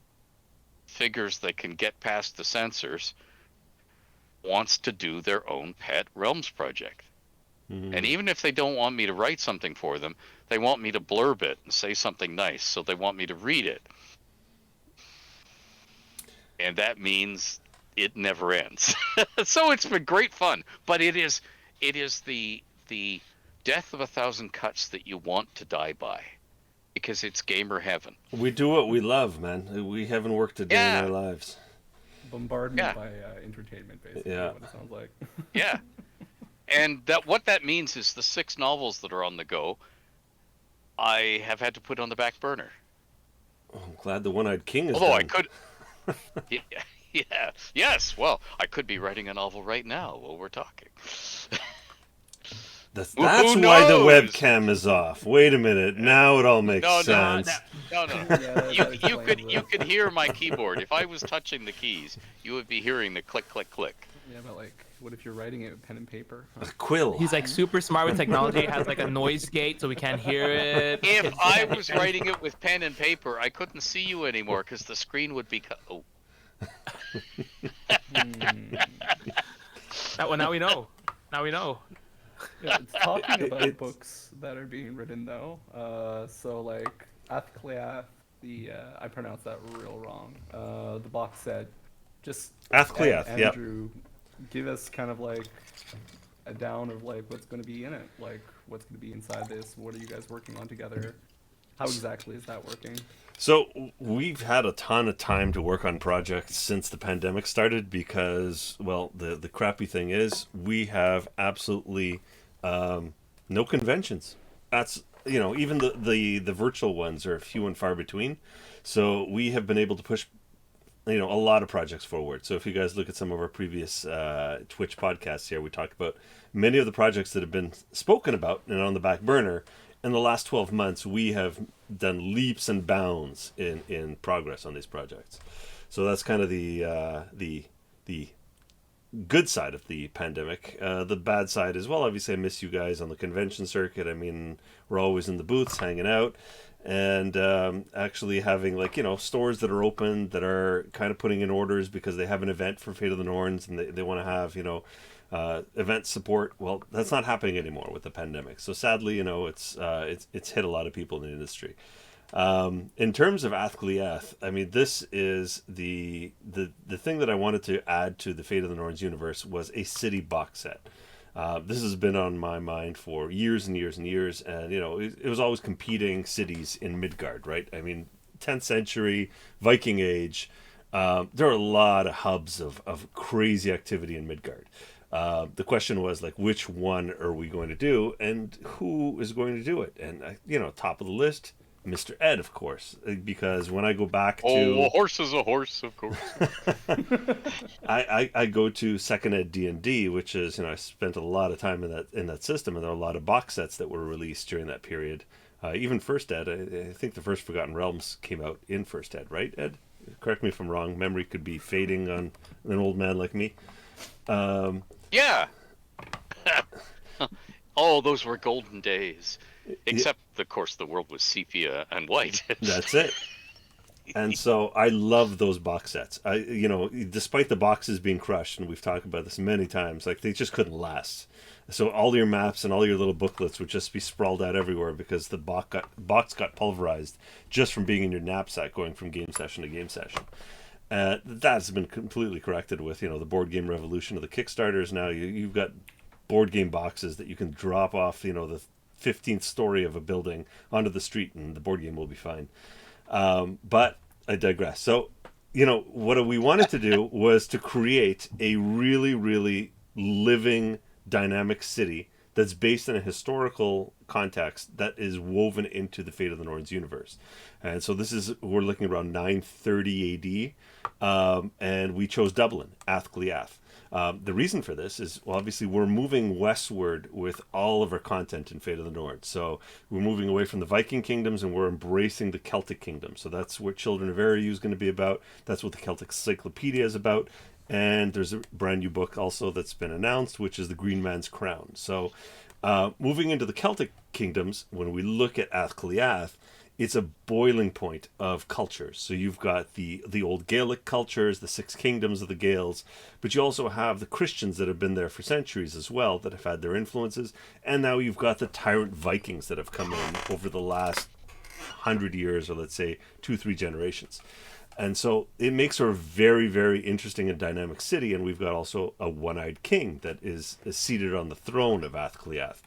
Speaker 3: figures they can get past the censors wants to do their own pet realms project.
Speaker 2: Mm-hmm.
Speaker 3: And even if they don't want me to write something for them, they want me to blurb it and say something nice, so they want me to read it. And that means it never ends. So it's been great fun, but it is the death of 1,000 cuts that you want to die by, because it's gamer heaven.
Speaker 2: We do what we love, man. We haven't worked a day in our lives.
Speaker 4: Bombardment by entertainment, basically.
Speaker 2: Yeah.
Speaker 4: What it sounds like.
Speaker 3: Yeah. And what that means is the 6 novels that are on the go, I have had to put on the back burner.
Speaker 2: Oh, I'm glad the One-Eyed King is
Speaker 3: Although
Speaker 2: done.
Speaker 3: I could... Yeah. Yes. Well, I could be writing a novel right now while we're talking.
Speaker 2: That's
Speaker 3: Who
Speaker 2: why the
Speaker 3: knows?
Speaker 2: webcam is off. Wait a minute. Now it all makes sense.
Speaker 3: No.
Speaker 4: Yeah,
Speaker 3: You could hear my keyboard. If I was touching the keys, you would be hearing the click, click, click.
Speaker 4: Yeah, but like, what if you're writing it with pen and paper?
Speaker 2: A quill.
Speaker 1: He's like super smart with technology. Has like a noise gate so we can't hear it.
Speaker 3: If I was writing it with pen and paper, I couldn't see you anymore because the screen would be oh.
Speaker 1: Now we know. Now we know.
Speaker 4: Yeah, it's talking about books that are being written though. So like Athcliath, I pronounced that real wrong. The box set, just
Speaker 2: Athcliath,
Speaker 4: Andrew, give us kind of like a down of like what's going to be in it, like what's going to be inside this. What are you guys working on together? How exactly is that working?
Speaker 2: So we've had a ton of time to work on projects since the pandemic started because, well, the crappy thing is we have absolutely no conventions. That's, even the virtual ones are few and far between. So we have been able to push, a lot of projects forward. So if you guys look at some of our previous Twitch podcasts here, we talk about many of the projects that have been spoken about and on the back burner. In the last 12 months, we have done leaps and bounds in progress on these projects. So that's kind of the good side of the pandemic. The bad side as well, obviously, I miss you guys on the convention circuit. I mean, we're always in the booths hanging out, and actually having, like, stores that are open that are kind of putting in orders because they have an event for Fate of the Norns, and they want to have, event support. Well, that's not happening anymore with the pandemic. So sadly, it's hit a lot of people in the industry. In terms of Athliath, I mean, this is the thing that I wanted to add to the Fate of the Norns universe was a city box set. This has been on my mind for years and years and years, and it was always competing cities in Midgard, right? I mean, 10th century, Viking age, there are a lot of hubs of crazy activity in Midgard. The question was, like, which one are we going to do, and who is going to do it? And top of the list, Mr. Ed, of course, because when I go back to...
Speaker 3: Oh, a horse is a horse, of course.
Speaker 2: I go to second ed D&D, which is, I spent a lot of time in that system, and there are a lot of box sets that were released during that period. Even first ed, I think the first Forgotten Realms came out in first ed, right, Ed? Correct me if I'm wrong. Memory could be fading on an old man like me.
Speaker 3: Yeah. Oh, those were golden days. Except, of course, the world was sepia and white.
Speaker 2: That's it. And so I love those box sets. Despite the boxes being crushed, and we've talked about this many times, like, they just couldn't last. So all your maps and all your little booklets would just be sprawled out everywhere because the box got pulverized just from being in your knapsack going from game session to game session. That's been completely corrected with, the board game revolution of the Kickstarters. Now you've got board game boxes that you can drop off, the 15th story of a building onto the street, and the board game will be fine. But I digress. So, what we wanted to do was to create a really, really living, dynamic city that's based in a historical context that is woven into the Fate of the Norns universe. And so we're looking around 930 AD, and we chose Dublin, Athliath. The reason for this is, well, obviously we're moving westward with all of our content in Fate of the Nords. So we're moving away from the Viking kingdoms and we're embracing the Celtic kingdoms. So that's what Children of Eriu is going to be about. That's what the Celtic Encyclopedia is about. And there's a brand new book also that's been announced, which is The Green Man's Crown. So moving into the Celtic kingdoms, when we look at Athliath, it's a boiling point of cultures. So you've got the old Gaelic cultures, the six kingdoms of the Gaels, but you also have the Christians that have been there for centuries as well, that have had their influences. And now you've got the tyrant Vikings that have come in over the last 100 years, or let's say 2-3 generations. And so it makes for a very, very interesting and dynamic city. And we've got also a one-eyed king that is seated on the throne of Athliath.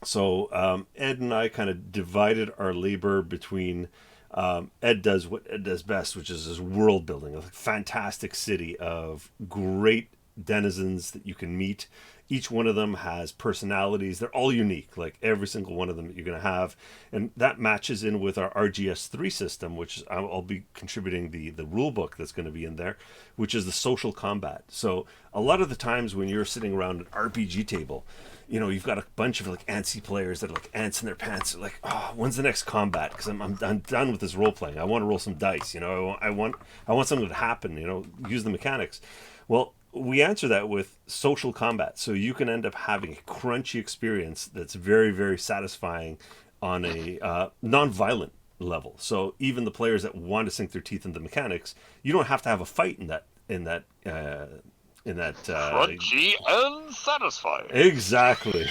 Speaker 2: So Ed and I kind of divided our labor between Ed does what Ed does best, which is his world building, a fantastic city of great denizens that you can meet. Each one of them has personalities. They're all unique, like every single one of them that you're going to have. And that matches in with our RGS3 system, which I'll be contributing the rule book that's going to be in there, which is the social combat. So a lot of the times when you're sitting around an RPG table, you've got a bunch of like antsy players that are like ants in their pants. They're like, oh, when's the next combat? Because I'm done with this role playing. I want to roll some dice. I want something to happen. Use the mechanics. Well, we answer that with social combat. So you can end up having a crunchy experience that's very, very satisfying on a non-violent level. So even the players that want to sink their teeth into mechanics, you don't have to have a fight in that
Speaker 3: crunchy and satisfying.
Speaker 2: Exactly.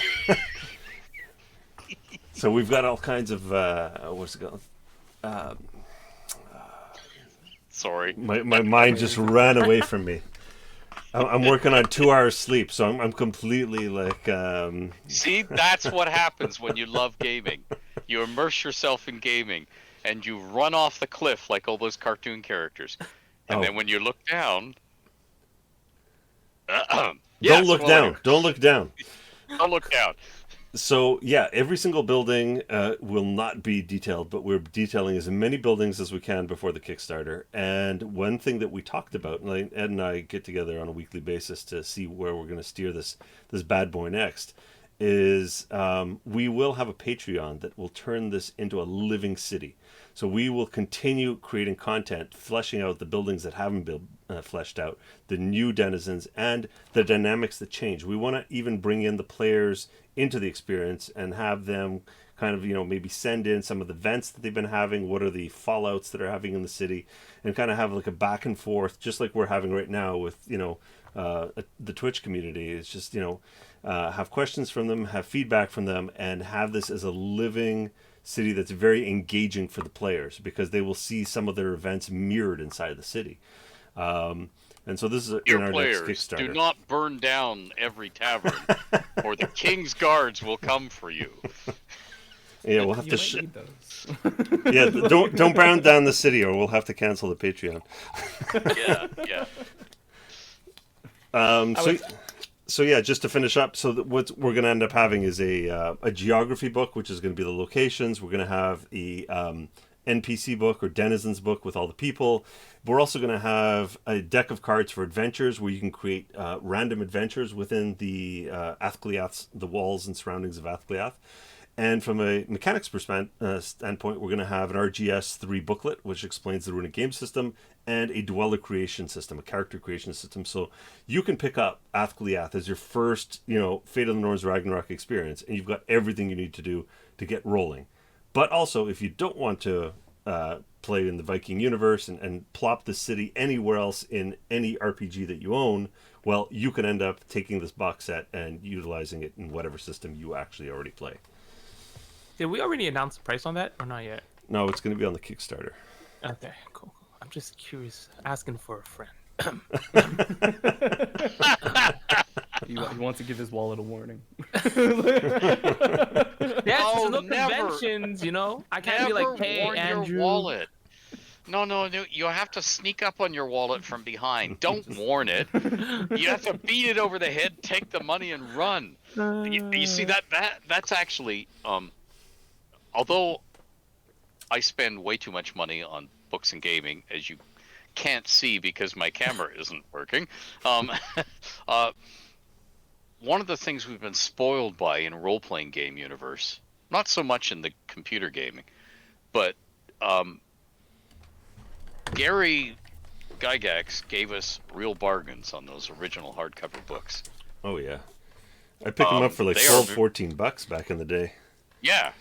Speaker 2: So we've got all kinds of what's it called?
Speaker 3: Sorry,
Speaker 2: my mind just ran away from me. I'm working on 2 hours sleep, so I'm completely like.
Speaker 3: See, that's what happens when you love gaming. You immerse yourself in gaming, and you run off the cliff like all those cartoon characters. And then when you look down.
Speaker 2: Don't look down. Don't look down.
Speaker 3: Don't look down.
Speaker 2: So, yeah, every single building will not be detailed, but we're detailing as many buildings as we can before the Kickstarter. And one thing that we talked about, and Ed and I get together on a weekly basis to see where we're going to steer this bad boy next, is we will have a Patreon that will turn this into a living city. So we will continue creating content, fleshing out the buildings that haven't fleshed out, the new denizens, and the dynamics that change. We want to even bring in the players into the experience and have them kind of, maybe send in some of the events that they've been having, what are the fallouts that are having in the city, and kind of have like a back and forth, just like we're having right now with, the Twitch community. It's just, have questions from them, have feedback from them, and have this as a living city that's very engaging for the players, because they will see some of their events mirrored inside the city. And so this is in
Speaker 3: Dear
Speaker 2: our
Speaker 3: players,
Speaker 2: next Kickstarter.
Speaker 3: do not burn down every tavern, or the king's guards will come for you.
Speaker 2: Yeah, we'll have
Speaker 4: You
Speaker 2: to.
Speaker 4: might need those.
Speaker 2: Yeah, don't burn down the city, or we'll have to cancel the Patreon.
Speaker 3: Yeah.
Speaker 2: So yeah, just to finish up, so what we're going to end up having is a geography book, which is going to be the locations. We're going to have a NPC book or denizens book with all the people. But we're also going to have a deck of cards for adventures, where you can create random adventures within the Athgoliaths, the walls and surroundings of Athgoliath. And from a mechanics standpoint, we're going to have an RGS 3 booklet, which explains the runic game system, and a dweller creation system, a character creation system. So you can pick up Athgoliath as your first, Fate of the Norns Ragnarok experience, and you've got everything you need to do to get rolling. But also, if you don't want to play in the Viking universe and plop the city anywhere else in any RPG that you own, well, you can end up taking this box set and utilizing it in whatever system you actually already play.
Speaker 1: Did we already announce the price on that or not yet?
Speaker 2: No, it's going to be on the Kickstarter.
Speaker 1: Okay, cool. I'm just curious, asking for a friend.
Speaker 4: He wants to give his wallet a warning.
Speaker 1: Yes,
Speaker 3: Oh,
Speaker 1: no
Speaker 3: never.
Speaker 1: conventions, I can't be
Speaker 3: Never
Speaker 1: like, hey,
Speaker 3: warn
Speaker 1: Andrew.
Speaker 3: your wallet. No, you have to sneak up on your wallet from behind. Don't warn it. You have to beat it over the head, take the money, and run. You see that's actually, although I spend way too much money on books and gaming, as you can't see because my camera isn't working. One of the things we've been spoiled by in role-playing game universe, not so much in the computer gaming, but Gary Gygax gave us real bargains on those original hardcover books.
Speaker 2: Oh, yeah. I picked them up for like
Speaker 3: they
Speaker 2: 12,
Speaker 3: are-
Speaker 2: $14 back in the day.
Speaker 3: Yeah.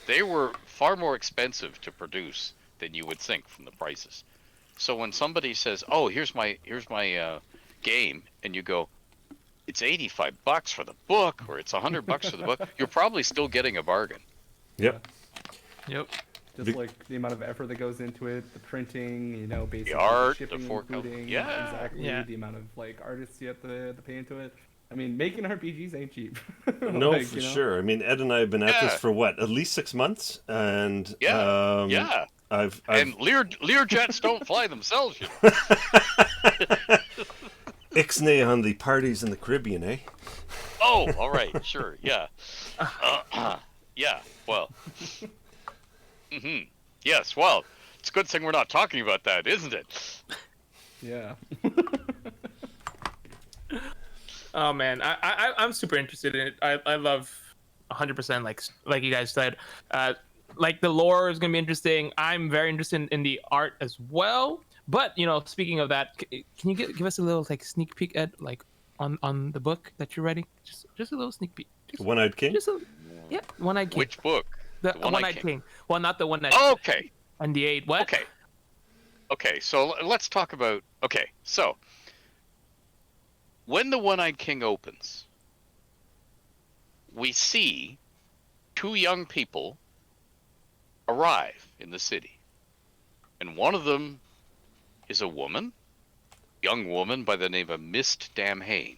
Speaker 3: They were far more expensive to produce than you would think from the prices. So when somebody says, "Oh, here's my game," and you go, "It's $85 for the book, or it's $100 for the book," you're probably still getting a bargain.
Speaker 2: Yep.
Speaker 1: Yep.
Speaker 4: Just like the amount of effort that goes into it, the printing, basically
Speaker 3: art, the
Speaker 4: shipping,
Speaker 3: forecast.
Speaker 4: including,
Speaker 3: Yeah.
Speaker 4: exactly,
Speaker 1: Yeah.
Speaker 4: the amount of artists you have to pay into it. I mean, making RPGs ain't cheap.
Speaker 2: No, for sure. I mean, Ed and I have been at this
Speaker 3: Yeah.
Speaker 2: for what, at least 6 months, and
Speaker 3: Yeah.
Speaker 2: I've
Speaker 3: And Learjets don't fly themselves, you know.
Speaker 2: ixnay on the parties in the Caribbean, eh?
Speaker 3: Oh, all right, sure, yeah. Yeah, well. Yes, well, it's a good thing we're not talking about that, isn't it?
Speaker 4: Yeah.
Speaker 1: Oh man, I'm super interested in it. I love 100%, like you guys said. Like the lore is gonna be interesting. I'm very interested in the art as well. But speaking of that, can you give us a little sneak peek, Ed, on the book that you're writing? Just a little sneak peek.
Speaker 2: One-Eyed King?
Speaker 1: Yeah, One-Eyed King.
Speaker 3: Which book?
Speaker 1: The
Speaker 3: One-Eyed
Speaker 1: One-Eyed
Speaker 3: King.
Speaker 1: King. Well, not the one that.
Speaker 3: Okay,
Speaker 1: And the 8. What?
Speaker 3: okay, so let's talk about, so when the One-Eyed King opens, we see 2 young people arrive in the city. And one of them is a young woman by the name of Mist Damhain.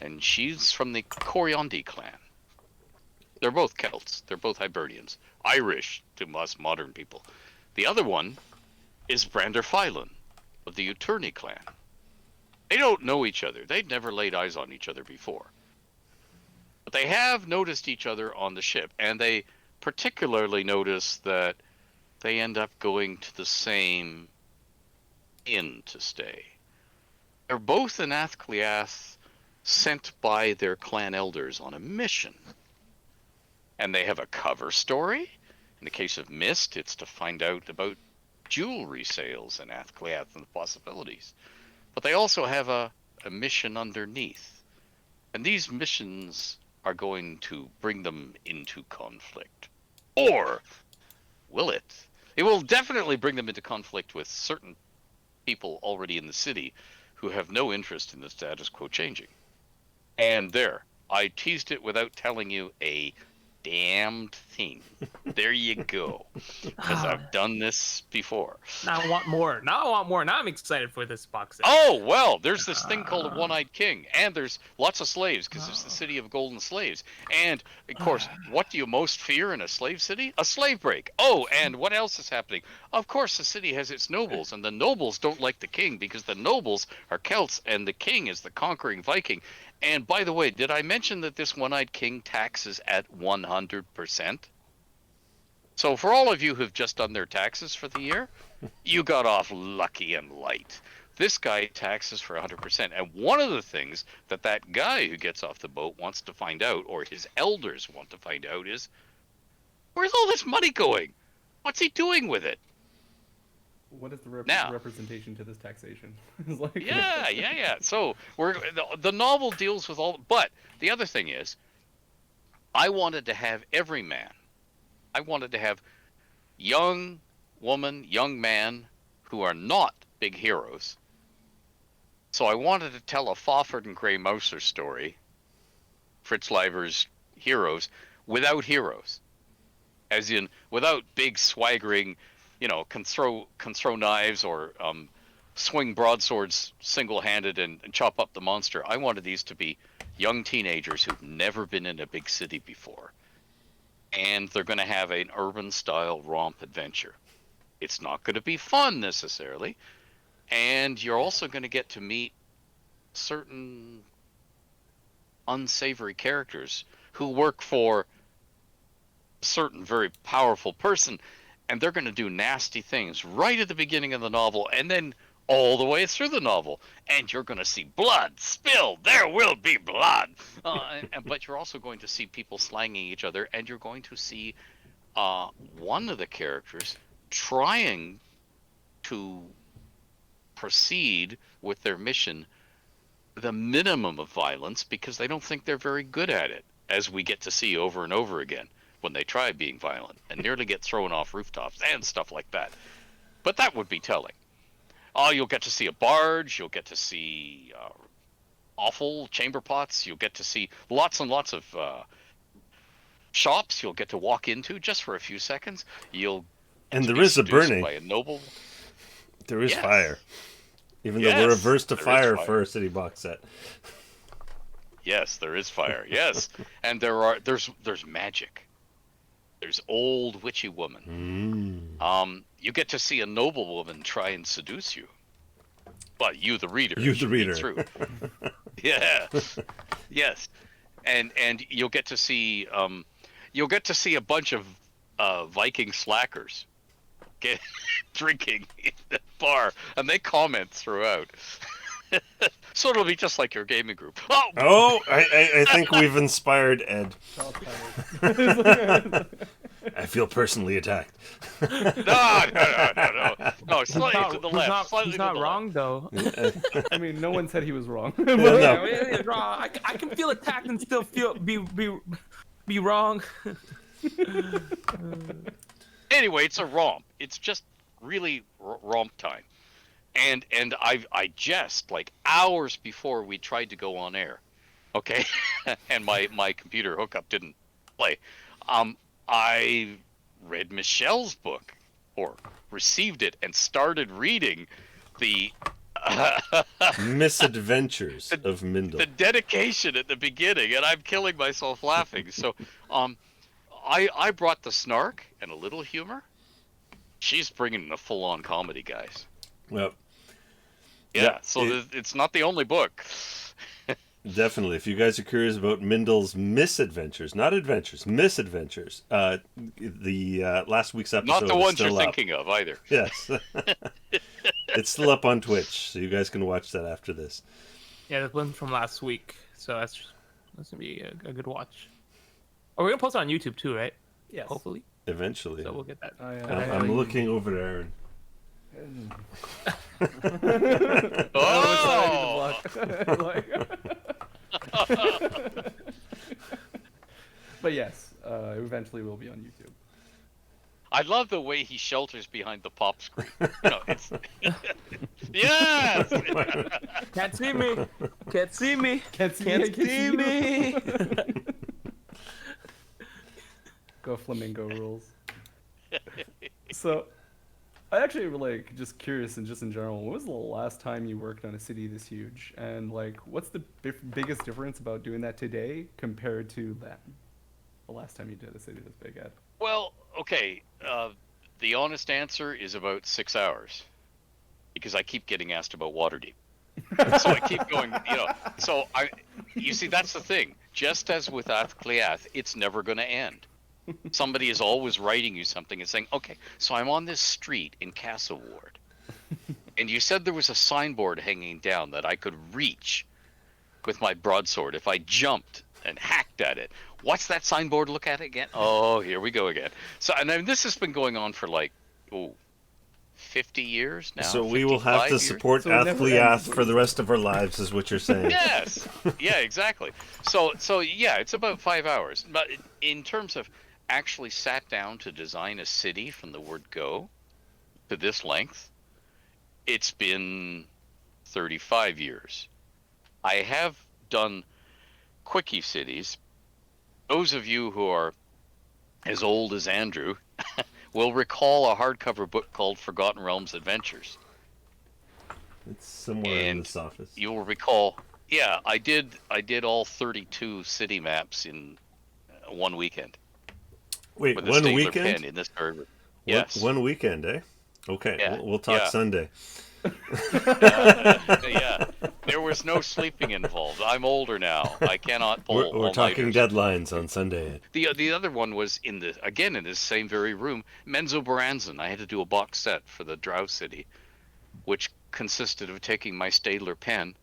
Speaker 3: And she's from the Coriondi clan. They're both Celts. They're both Hibernians. Irish to us modern people. The other one is Brander Phylan of the Uturni clan. They don't know each other. They'd never laid eyes on each other before. But they have noticed each other on the ship, and they particularly notice that they end up going to the same inn to stay. They're both in Athgoliath, sent by their clan elders on a mission. And they have a cover story. In the case of Mist, it's to find out about jewelry sales in Athcliath and the possibilities. But they also have a mission underneath. And these missions are going to bring them into conflict. Or will it? It will definitely bring them into conflict with certain people already in the city who have no interest in the status quo changing. And there, I teased it without telling you a damned thing. There you go. Because I've done this before.
Speaker 1: Now I want more. Now I'm excited for this box set.
Speaker 3: Oh, well, there's this thing called a one-eyed king, and there's lots of slaves, because it's the city of golden slaves. And, of course, what do you most fear in a slave city? A slave break. Oh, and what else is happening? Of course, the city has its nobles, and the nobles don't like the king, because the nobles are Celts, and the king is the conquering Viking. And, by the way, did I mention that this one-eyed king taxes at 100%? So for all of you who've just done their taxes for the year, you got off lucky and light. This guy taxes for 100%. And one of the things that that guy who gets off the boat wants to find out, or his elders want to find out, is where's all this money going? What's he doing with it?
Speaker 4: What is the
Speaker 3: Now-
Speaker 4: representation to this taxation? It's like,
Speaker 3: Yeah. So the novel deals with all, but the other thing is, I wanted to have every man. I wanted to have young woman, young man who are not big heroes. So I wanted to tell a Fawford and Grey Mouser story, Fritz Leiber's heroes, without heroes. As in, without big swaggering, can throw knives or swing broadswords single-handed and chop up the monster. I wanted these to be young teenagers who've never been in a big city before. And they're going to have an urban-style romp adventure. It's not going to be fun, necessarily. And you're also going to get to meet certain unsavory characters who work for a certain very powerful person, and they're going to do nasty things right at the beginning of the novel, and then all the way through the novel, and you're going to see blood spilled. There will be blood. But you're also going to see people slanging each other, and you're going to see one of the characters trying to proceed with their mission the minimum of violence because they don't think they're very good at it, as we get to see over and over again when they try being violent and nearly get thrown off rooftops and stuff like that. But that would be telling. You'll get to see a barge, you'll get to see awful chamber pots, you'll get to see lots and lots of shops you'll get to walk into just for a few seconds.
Speaker 2: And there is a burning.
Speaker 3: By a noble.
Speaker 2: There is
Speaker 3: Yes.
Speaker 2: fire. Even though we're averse to fire for a city box set.
Speaker 3: Yes, there is fire. Yes. And there's magic. There's old witchy woman. You get to see a noble woman try and seduce you. But you, the reader.
Speaker 2: You, the reader.
Speaker 3: Through. Yeah. Yes. And you'll get to see a bunch of Viking slackers drinking in the bar, and they comment throughout. So it'll be just like your gaming group.
Speaker 2: I think we've inspired Ed. I feel personally attacked.
Speaker 3: No, slightly to the left.
Speaker 1: He's not wrong, though.
Speaker 4: I mean, no one said he was wrong.
Speaker 1: Yeah, he's wrong. I can feel attacked and still be wrong.
Speaker 3: Anyway, it's a romp. It's just really romp time. And I just, like, hours before we tried to go on air, okay, and my computer hookup didn't play, I read Michelle's book, or received it, and started reading the
Speaker 2: Misadventures of Mindel.
Speaker 3: The dedication at the beginning, and I'm killing myself laughing. So I brought the snark and a little humor. She's bringing in a full-on comedy, guys.
Speaker 2: Well,
Speaker 3: yeah, so it's not the only book.
Speaker 2: Definitely. If you guys are curious about Mindel's misadventures, not adventures, misadventures, the last week's episode
Speaker 3: Not the ones
Speaker 2: is
Speaker 3: you're
Speaker 2: still up.
Speaker 3: thinking of, either.
Speaker 2: Yes. It's still up on Twitch, so you guys can watch that after this.
Speaker 1: Yeah, the one from last week. So that's gonna be a good watch. Oh, we're gonna post it on YouTube too, right?
Speaker 4: Yes.
Speaker 1: Hopefully.
Speaker 2: Eventually.
Speaker 1: So we'll get that.
Speaker 2: I'm looking over to Aaron.
Speaker 3: Oh!
Speaker 4: But yes, eventually will be on YouTube.
Speaker 3: I love the way he shelters behind the pop screen. You know, it's yes.
Speaker 1: Can't see me. Can't see me.
Speaker 4: Can't see
Speaker 1: Can't see me.
Speaker 4: Go flamingo rules. So, I actually like just curious and just in general, when was the last time you worked on a city this huge? And like, what's the biggest difference about doing that today compared to then? The last time you did a city this big, Ed?
Speaker 3: Well, okay. The honest answer is about 6 hours, because I keep getting asked about Waterdeep. So I keep going, you know. You see, that's the thing. Just as with Athcliath, it's never going to end. Somebody is always writing you something and saying, okay, so I'm on this street in Castle Ward, and you said there was a signboard hanging down that I could reach with my broadsword if I jumped and hacked at it. What's that signboard look at again? Oh, here we go again. So, and then this has been going on for like, 50 years now.
Speaker 2: So we will have to
Speaker 3: 55 years.
Speaker 2: support
Speaker 4: So it never
Speaker 2: Athcliath
Speaker 4: ends,
Speaker 2: for the rest of our lives, is what you're saying.
Speaker 3: Yes. Yeah, exactly. So yeah, it's about 5 hours. But in terms of actually sat down to design a city from the word go to this length, it's been 35 years. I have done quickie cities. Those of you who are as old as Andrew will recall a hardcover book called Forgotten Realms Adventures.
Speaker 2: It's somewhere in
Speaker 3: And
Speaker 2: this office.
Speaker 3: You will recall, yeah, I did all 32 city maps in one weekend.
Speaker 2: Wait,
Speaker 3: With a
Speaker 2: one
Speaker 3: Stabler
Speaker 2: weekend?
Speaker 3: pen in this third. Yes.
Speaker 2: One weekend, eh? Okay,
Speaker 3: Yeah,
Speaker 2: we'll talk
Speaker 3: yeah.
Speaker 2: Sunday.
Speaker 3: Yeah, there was no sleeping involved. I'm older now. I cannot pull
Speaker 2: We're
Speaker 3: all-nighters.
Speaker 2: talking deadlines on Sunday.
Speaker 3: The other one was in this same very room, Menzo Baranzan. I had to do a box set for the Drow City, which consisted of taking my Stadler pen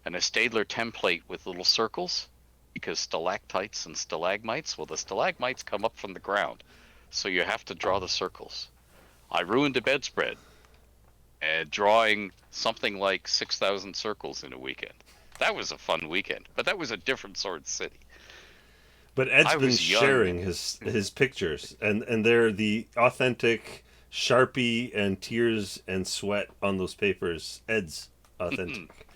Speaker 3: and a Stadler template with little circles, because stalactites and stalagmites, well, the stalagmites come up from the ground, so you have to draw the circles. I ruined a bedspread drawing something like 6,000 circles in a weekend. That was a fun weekend, but that was a different sort of city.
Speaker 2: But Ed's
Speaker 3: I
Speaker 2: been
Speaker 3: was young.
Speaker 2: sharing his pictures, and they're the authentic Sharpie and tears and sweat on those papers. Ed's authentic.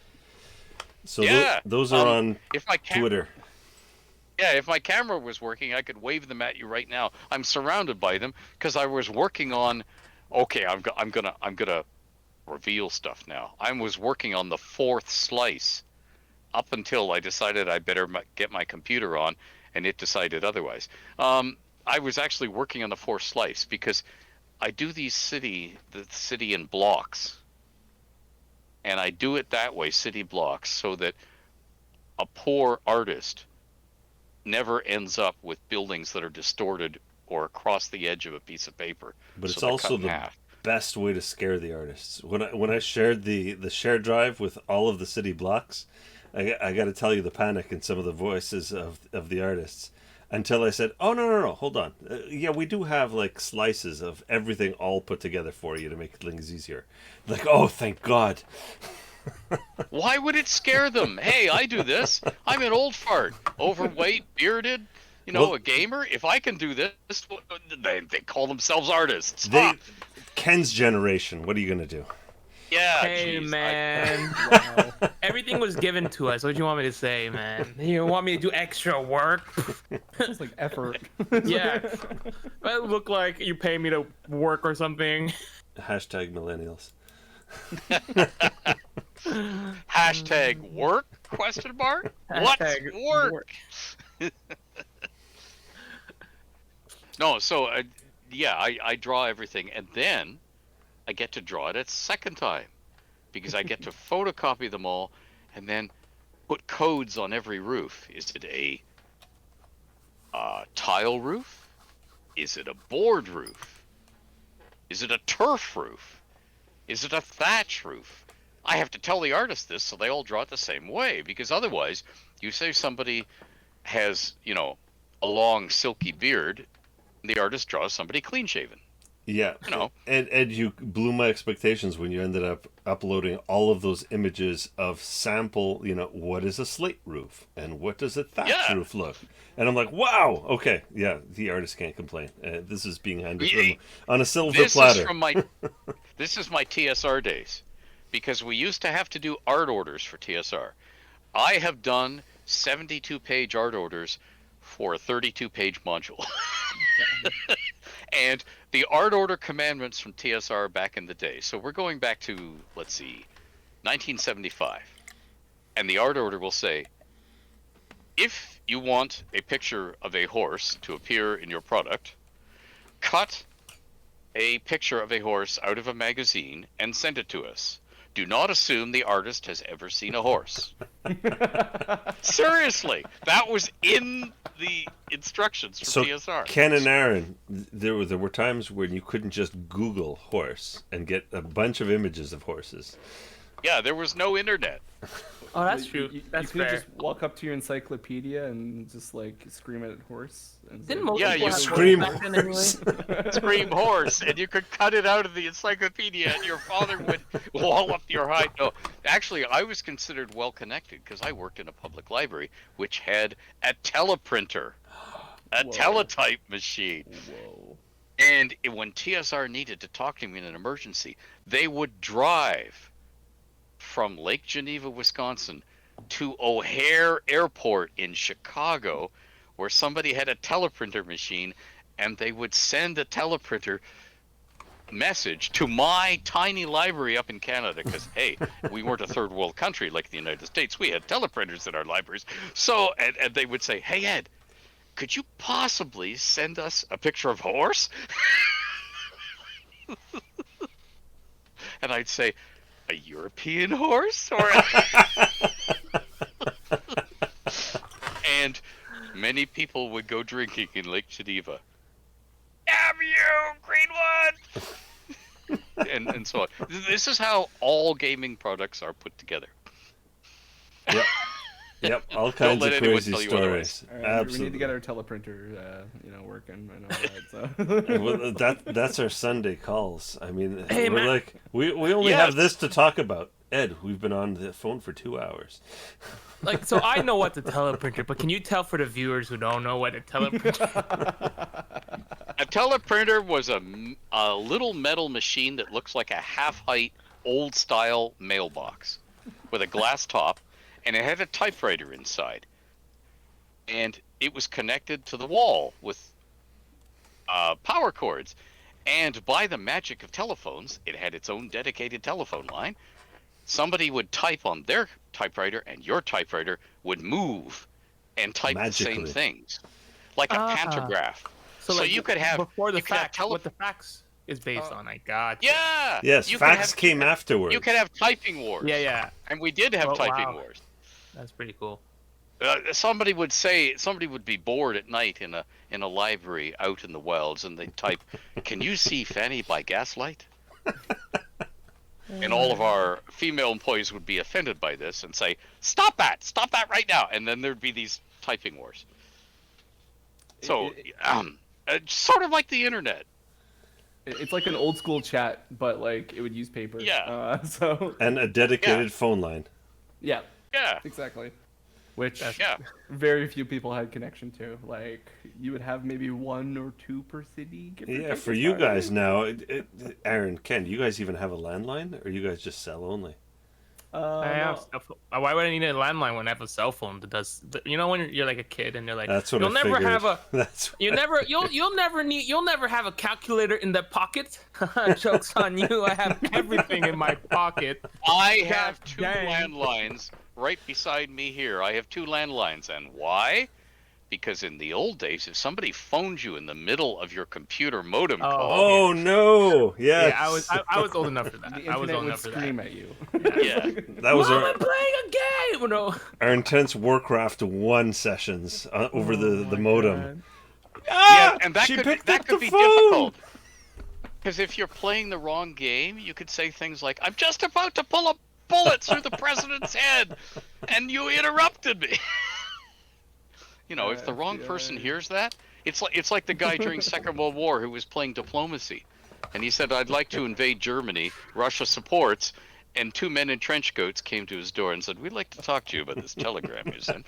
Speaker 2: So
Speaker 3: Yeah,
Speaker 2: those are on
Speaker 3: if my
Speaker 2: Twitter.
Speaker 3: Yeah, if my camera was working, I could wave them at you right now. I'm surrounded by them because I was working on. Okay, I'm gonna reveal stuff now. I was working on the 4th slice up until I decided I better get my computer on, and it decided otherwise. I was actually working on the 4th slice because I do the city in blocks, and I do it that way, city blocks, so that a poor artist never ends up with buildings that are distorted or across the edge of a piece of paper.
Speaker 2: But it's
Speaker 3: they're
Speaker 2: also
Speaker 3: cut in
Speaker 2: the
Speaker 3: half.
Speaker 2: best way to scare the artists. When I shared the shared drive with all of the city blocks, I got to tell you the panic in some of the voices of the artists. Until I said, "Oh no, hold on. Yeah, we do have like slices of everything all put together for you to make things easier." Like, oh, thank God.
Speaker 3: Why would it scare them? Hey, I do this. I'm an old fart, overweight, bearded,
Speaker 2: Well-
Speaker 3: a gamer. If I can do this, they call themselves artists.
Speaker 2: They
Speaker 3: Ha!
Speaker 2: Ken's generation. What are you gonna do?
Speaker 3: Yeah,
Speaker 1: Hey,
Speaker 3: geez,
Speaker 1: man.
Speaker 4: Wow.
Speaker 1: Everything was given to us. What do you want me to say, man? You want me to do extra work?
Speaker 4: It's like effort.
Speaker 1: Yeah. It look like you pay me to work or something.
Speaker 2: Hashtag millennials.
Speaker 3: Hashtag work? Question mark? What's
Speaker 1: Hashtag
Speaker 3: work? No, so I draw everything, and then I get to draw it a second time because I get to photocopy them all and then put codes on every roof. Is it a tile roof? Is it a board roof? Is it a turf roof? Is it a thatch roof? I have to tell the artist this so they all draw it the same way, because otherwise, you say somebody has, a long silky beard, and the artist draws somebody clean shaven.
Speaker 2: Yeah,
Speaker 3: You know.
Speaker 2: and you blew my expectations when you ended up uploading all of those images of sample. What is a slate roof and what does a thatch
Speaker 3: Yeah.
Speaker 2: roof look? And I'm like, wow, okay, yeah, the artist can't complain. This is being handed to them on a silver
Speaker 3: This
Speaker 2: platter.
Speaker 3: is from my this is my TSR days, because we used to have to do art orders for TSR. I have done 72-page art orders for a 32-page module. And the art order commandments from TSR back in the day. So we're going back to, let's see, 1975. And the art order will say, if you want a picture of a horse to appear in your product, cut a picture of a horse out of a magazine and send it to us. Do not assume the artist has ever seen a horse. Seriously, that was in the instructions from
Speaker 2: So
Speaker 3: TSR.
Speaker 2: Ken and Aaron, there were times when you couldn't just Google horse and get a bunch of images of horses.
Speaker 3: Yeah, there was no internet.
Speaker 1: Oh, that's true.
Speaker 4: You
Speaker 1: That's
Speaker 4: couldn't
Speaker 1: fair.
Speaker 4: just walk up to your encyclopedia and just like scream at horse. And
Speaker 1: Didn't
Speaker 4: say,
Speaker 1: most
Speaker 3: Yeah,
Speaker 1: people
Speaker 3: you
Speaker 1: have
Speaker 2: scream
Speaker 1: back then anyway?
Speaker 3: Scream horse, and you could cut it out of the encyclopedia, and your father would wall up your hide. No, actually, I was considered well connected because I worked in a public library which had a teleprinter, a
Speaker 4: Whoa.
Speaker 3: teletype machine.
Speaker 4: Whoa.
Speaker 3: And when TSR needed to talk to me in an emergency, they would drive from Lake Geneva, Wisconsin, to O'Hare Airport in Chicago, where somebody had a teleprinter machine, and they would send a teleprinter message to my tiny library up in Canada, because hey, we weren't a third world country like the United States. We had teleprinters in our libraries. So and they would say, hey Ed, could you possibly send us a picture of horse? And I'd say, a European horse? Or and many people would go drinking in Lake Geneva. Damn you, Greenwood! and so on. This is how all gaming products are put together.
Speaker 2: Yep, all kinds
Speaker 3: let
Speaker 2: of
Speaker 3: anyone
Speaker 2: crazy
Speaker 3: tell you
Speaker 2: stories.
Speaker 3: otherwise.
Speaker 4: All right,
Speaker 2: Absolutely.
Speaker 4: we need to get our teleprinter, working and all that. So.
Speaker 2: Well, that's our Sunday calls. I mean,
Speaker 1: Hey,
Speaker 2: we're
Speaker 1: man.
Speaker 2: like, we only
Speaker 3: Yeah.
Speaker 2: have this to talk about. Ed, we've been on the phone for 2 hours.
Speaker 1: Like, so I know what's a teleprinter, but can you tell for the viewers who don't know what a teleprinter?
Speaker 3: A teleprinter was a little metal machine that looks like a half-height, old-style mailbox with a glass top, and it had a typewriter inside. And it was connected to the wall with power cords. And by the magic of telephones, it had its own dedicated telephone line. Somebody would type on their typewriter, and your typewriter would move and type the same
Speaker 2: Magically.
Speaker 3: things, like a
Speaker 1: Ah.
Speaker 3: pantograph.
Speaker 1: So,
Speaker 3: So
Speaker 1: like,
Speaker 3: you could have
Speaker 1: before the
Speaker 3: you could have
Speaker 1: fax, what the fax is based on. I got you.
Speaker 3: Yeah.
Speaker 2: Yes,
Speaker 3: you could
Speaker 2: fax
Speaker 3: have-
Speaker 2: came afterwards.
Speaker 3: You could have typing wars.
Speaker 1: Yeah,
Speaker 3: And we did have
Speaker 1: Oh,
Speaker 3: typing
Speaker 1: wow.
Speaker 3: wars.
Speaker 1: that's pretty cool.
Speaker 3: Somebody would be bored at night in a library out in the wilds, and they'd type, "Can you see Fanny by gaslight?" And all of our female employees would be offended by this and say, "Stop that right now!" And then there'd be these typing wars. So, sort of like the internet.
Speaker 4: It's like an old school chat, but like it would use paper.
Speaker 3: Yeah.
Speaker 4: So
Speaker 2: and a dedicated phone line.
Speaker 4: yeah,
Speaker 3: Yeah.
Speaker 4: exactly. Which
Speaker 3: Yeah.
Speaker 4: very few people had connection to. Like you would have maybe 1 or 2 per city. give or
Speaker 2: Yeah,
Speaker 4: take,
Speaker 2: for
Speaker 4: as
Speaker 2: you
Speaker 4: far
Speaker 2: guys
Speaker 4: as-
Speaker 2: now, Aaron, Ken, do you guys even have a landline, or you guys just cell only?
Speaker 1: I have
Speaker 4: No.
Speaker 1: why would I need a landline when I have a cell phone that does? You know, when you're like a kid and you're like,
Speaker 2: That's what
Speaker 1: you'll
Speaker 2: I
Speaker 1: never
Speaker 2: figured.
Speaker 1: have a.
Speaker 2: That's
Speaker 1: You'll never have a calculator in the pocket. Joke's on you. I have everything in my pocket.
Speaker 3: I have 2
Speaker 1: dang.
Speaker 3: landlines right beside me here. I have 2 landlines. And why? Because in the old days, if somebody phoned you in the middle of your computer modem
Speaker 1: Oh.
Speaker 3: call,
Speaker 2: Oh no! Yes.
Speaker 1: Yeah, I was old enough for that.
Speaker 4: The
Speaker 1: I was
Speaker 4: internet
Speaker 1: old
Speaker 4: would
Speaker 1: enough for
Speaker 4: scream
Speaker 1: that.
Speaker 4: at you.
Speaker 3: yeah,
Speaker 2: That was
Speaker 1: Mom,
Speaker 2: our,
Speaker 1: I'm playing a game. No.
Speaker 2: our intense Warcraft 1 sessions over the
Speaker 1: my
Speaker 2: modem.
Speaker 1: God.
Speaker 3: yeah, and that
Speaker 2: she
Speaker 3: could
Speaker 2: picked up the
Speaker 3: be
Speaker 2: phone!
Speaker 3: difficult. Because if you're playing the wrong game, you could say things like, "I'm just about to pull a bullet through the president's head, and you interrupted me." You know, if the wrong person hears that, it's like the guy during Second World War who was playing diplomacy. and he said, "I'd like to invade Germany. Russia supports." And 2 men in trench coats came to his door and said, "We'd like to talk to you about this telegram you sent."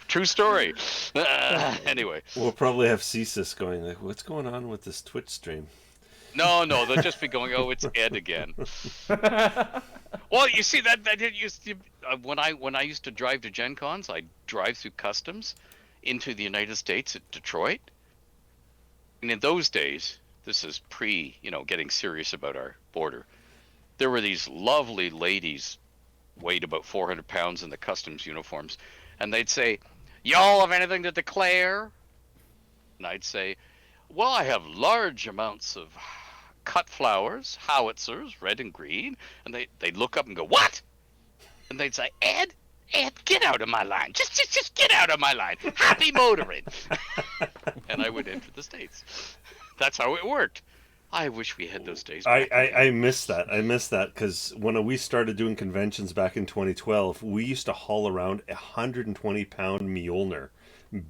Speaker 3: True story. Anyway.
Speaker 2: We'll probably have CSIS going like, "What's going on with this Twitch stream?"
Speaker 3: No, they'll just be going, "Oh, it's Ed again." Well, you see that it used to, when I used to drive to Gen Cons, I'd drive through customs into the United States at Detroit. And in those days, this is pre, getting serious about our border. There were these lovely ladies, weighed about 400 pounds in the customs uniforms, and they'd say, "Y'all have anything to declare?" And I'd say, "Well, I have large amounts of cut flowers, howitzers, red and green." And they'd look up and go, "What?" And they'd say, Ed, get out of my line. Just get out of my line. Happy motoring." And I would enter the States. That's how it worked. I wish we had those days back.
Speaker 2: I miss that. I miss that because when we started doing conventions back in 2012, we used to haul around a 120-pound Mjolnir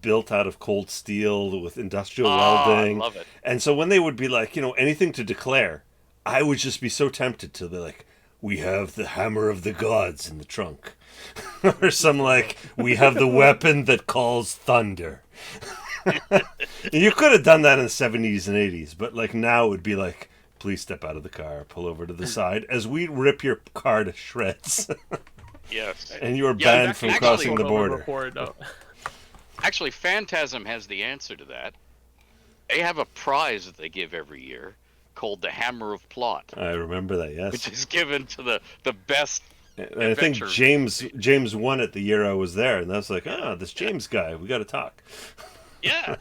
Speaker 2: built out of cold steel with industrial welding.
Speaker 3: I love it.
Speaker 2: And so when they would be like, anything to declare, I would just be so tempted to be like, "We have the hammer of the gods in the trunk." Or some like, "We have the weapon that calls thunder." You could have done that in the 70s and 80s, but like now it would be like, "Please step out of the car, pull over to the side as we rip your car to shreds."
Speaker 3: Yes.
Speaker 2: And you are banned from crossing the border.
Speaker 3: Actually, Phantasm has the answer to that. They have a prize that they give every year called the Hammer of Plot.
Speaker 2: I remember that, yes.
Speaker 3: Which is given to the best.
Speaker 2: And I think James won it the year I was there, and I was like, this James guy, we got to talk.
Speaker 3: Yeah.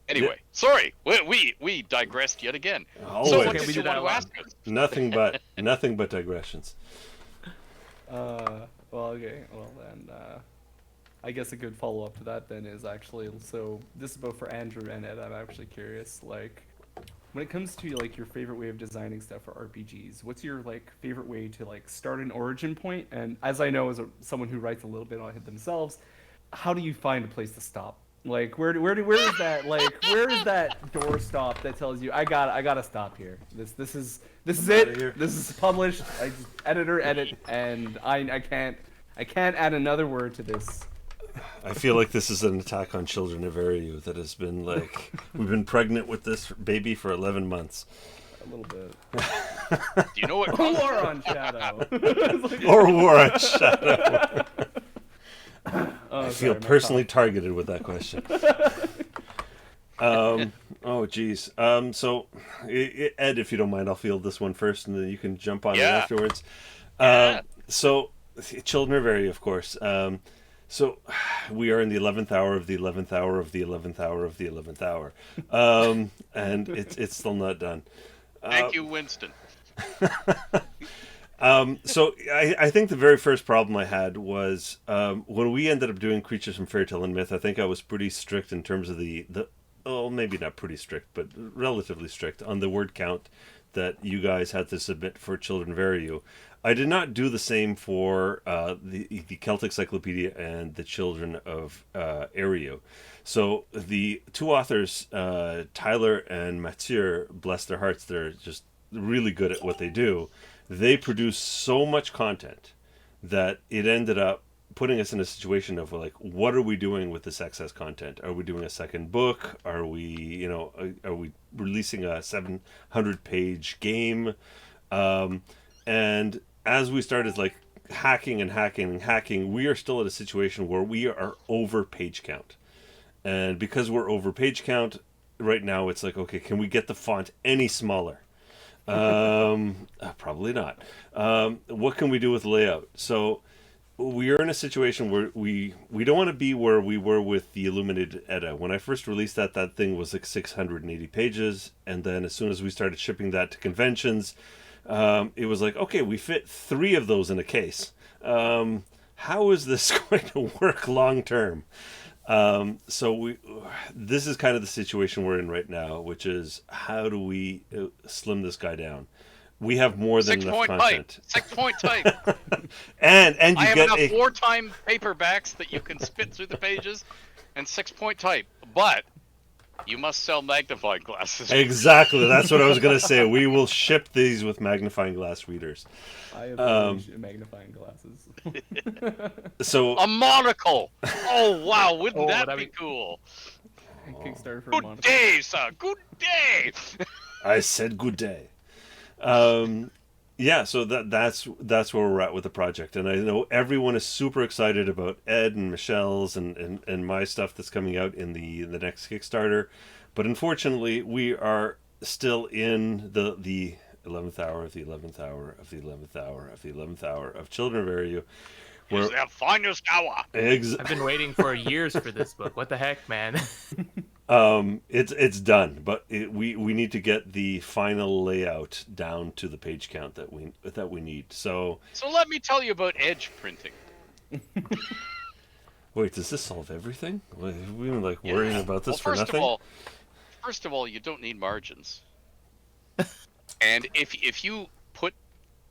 Speaker 3: Anyway, sorry, we digressed yet again.
Speaker 2: Always.
Speaker 3: So what did you want to ask us?
Speaker 2: Nothing but digressions.
Speaker 4: Well, okay. Well, then, I guess a good follow-up to that then is actually, so this is both for Andrew and Ed. I'm actually curious, like, when it comes to like your favorite way of designing stuff for RPGs, what's your like favorite way to like start an origin point? And as I know, as someone who writes a little bit on it themselves, how do you find a place to stop? Like, where is that, like, where is that door stop that tells you I gotta stop here? This is it. This is published. I just editor edit, and I can't add another word to this.
Speaker 2: I feel like this is an attack on children of Ariu that has been like, we've been pregnant with this baby for 11 months.
Speaker 4: A little bit.
Speaker 3: Do you know what?
Speaker 4: War on Shadow.
Speaker 2: Or War on Shadow.
Speaker 4: I
Speaker 2: feel personally targeted with that question. Oh, geez. So, Ed, if you don't mind, I'll field this one first, and then you can jump on it afterwards. So, children of Ariu, of course. So, we are in the 11th hour of the 11th hour of the 11th hour of the 11th hour. And it's still not done.
Speaker 3: Thank you, Winston.
Speaker 2: So I think the very first problem I had was when we ended up doing Creatures from Fairy Tale and Myth. I think I was pretty strict in terms of the maybe not pretty strict, but relatively strict on the word count that you guys had to submit for Children of Ariu. I did not do the same for the Celtic Cyclopedia and the Children of Ariu. So the two authors, Tyler and Mathieu, bless their hearts, they're just really good at what they do. They produce so much content that it ended up putting us in a situation of like, what are we doing with this excess content? Are we doing a second book? Are we releasing a 700-page game? And as we started like hacking, we are still at a situation where we are over page count. And because we're over page count right now, it's like, okay, can we get the font any smaller? Probably not. What can we do with layout? So we are in a situation where we don't want to be where we were with the Illuminated Edda. When I first released that thing was like 680 pages. And then as soon as we started shipping that to conventions, it was like, okay, we fit 3 of those in a case. How is this going to work long term? So this is kind of the situation we're in right now, which is how do we slim this guy down? We have more than enough content.
Speaker 3: 6-point type.
Speaker 2: and you
Speaker 3: I
Speaker 2: get
Speaker 3: have enough wartime paperbacks that you can spit through the pages, and 6-point type. But You must sell magnifying glasses.
Speaker 2: Exactly. That's what I was going to say. We will ship these with magnifying glass readers.
Speaker 4: I have magnifying glasses.
Speaker 2: So
Speaker 3: A monocle. Oh wow, wouldn't
Speaker 1: Oh,
Speaker 3: that
Speaker 1: that'd
Speaker 3: be
Speaker 1: be-
Speaker 3: cool?
Speaker 4: Kickstarter for a
Speaker 3: Good
Speaker 4: monocle.
Speaker 3: day, sir. Good day.
Speaker 2: I said good day. Yeah, so that's where we're at with the project, and I know everyone is super excited about Ed and Michelle's and my stuff that's coming out in the next Kickstarter, but unfortunately we are still in the 11th hour of the 11th hour of the 11th hour of the 11th hour of Children of Ariu.
Speaker 3: It's their finest hour.
Speaker 1: I've been waiting for years for this book. What the heck, man?
Speaker 2: It's done, but we need to get the final layout down to the page count that we need. So
Speaker 3: let me tell you about edge printing.
Speaker 2: wait, does this solve everything? We've been like worrying about this for nothing.
Speaker 3: First of all, you don't need margins. And if you put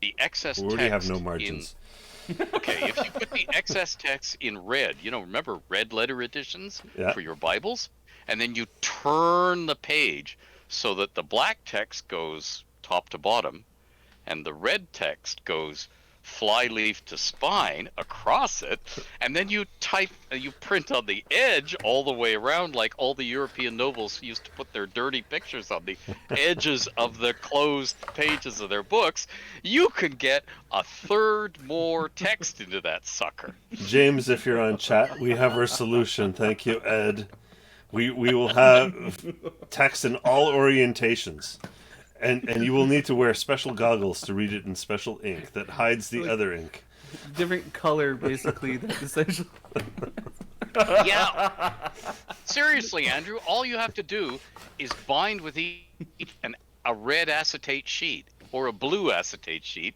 Speaker 3: the excess
Speaker 2: We already
Speaker 3: text
Speaker 2: have no margins.
Speaker 3: Okay, if you put the excess text in red, remember red letter editions for your Bibles? And then you turn the page so that the black text goes top to bottom and the red text goes flyleaf to spine across it, and then you print on the edge all the way around like all the European nobles used to put their dirty pictures on the edges of the closed pages of their books. You can get a third more text into that sucker.
Speaker 2: James, if you're on chat, we have our solution. Thank you, Ed. We will have text in all orientations. And you will need to wear special goggles to read it in special ink that hides the other ink.
Speaker 4: Different color, basically. That's essentially.
Speaker 3: Yeah. Seriously, Andrew, all you have to do is bind with a red acetate sheet or a blue acetate sheet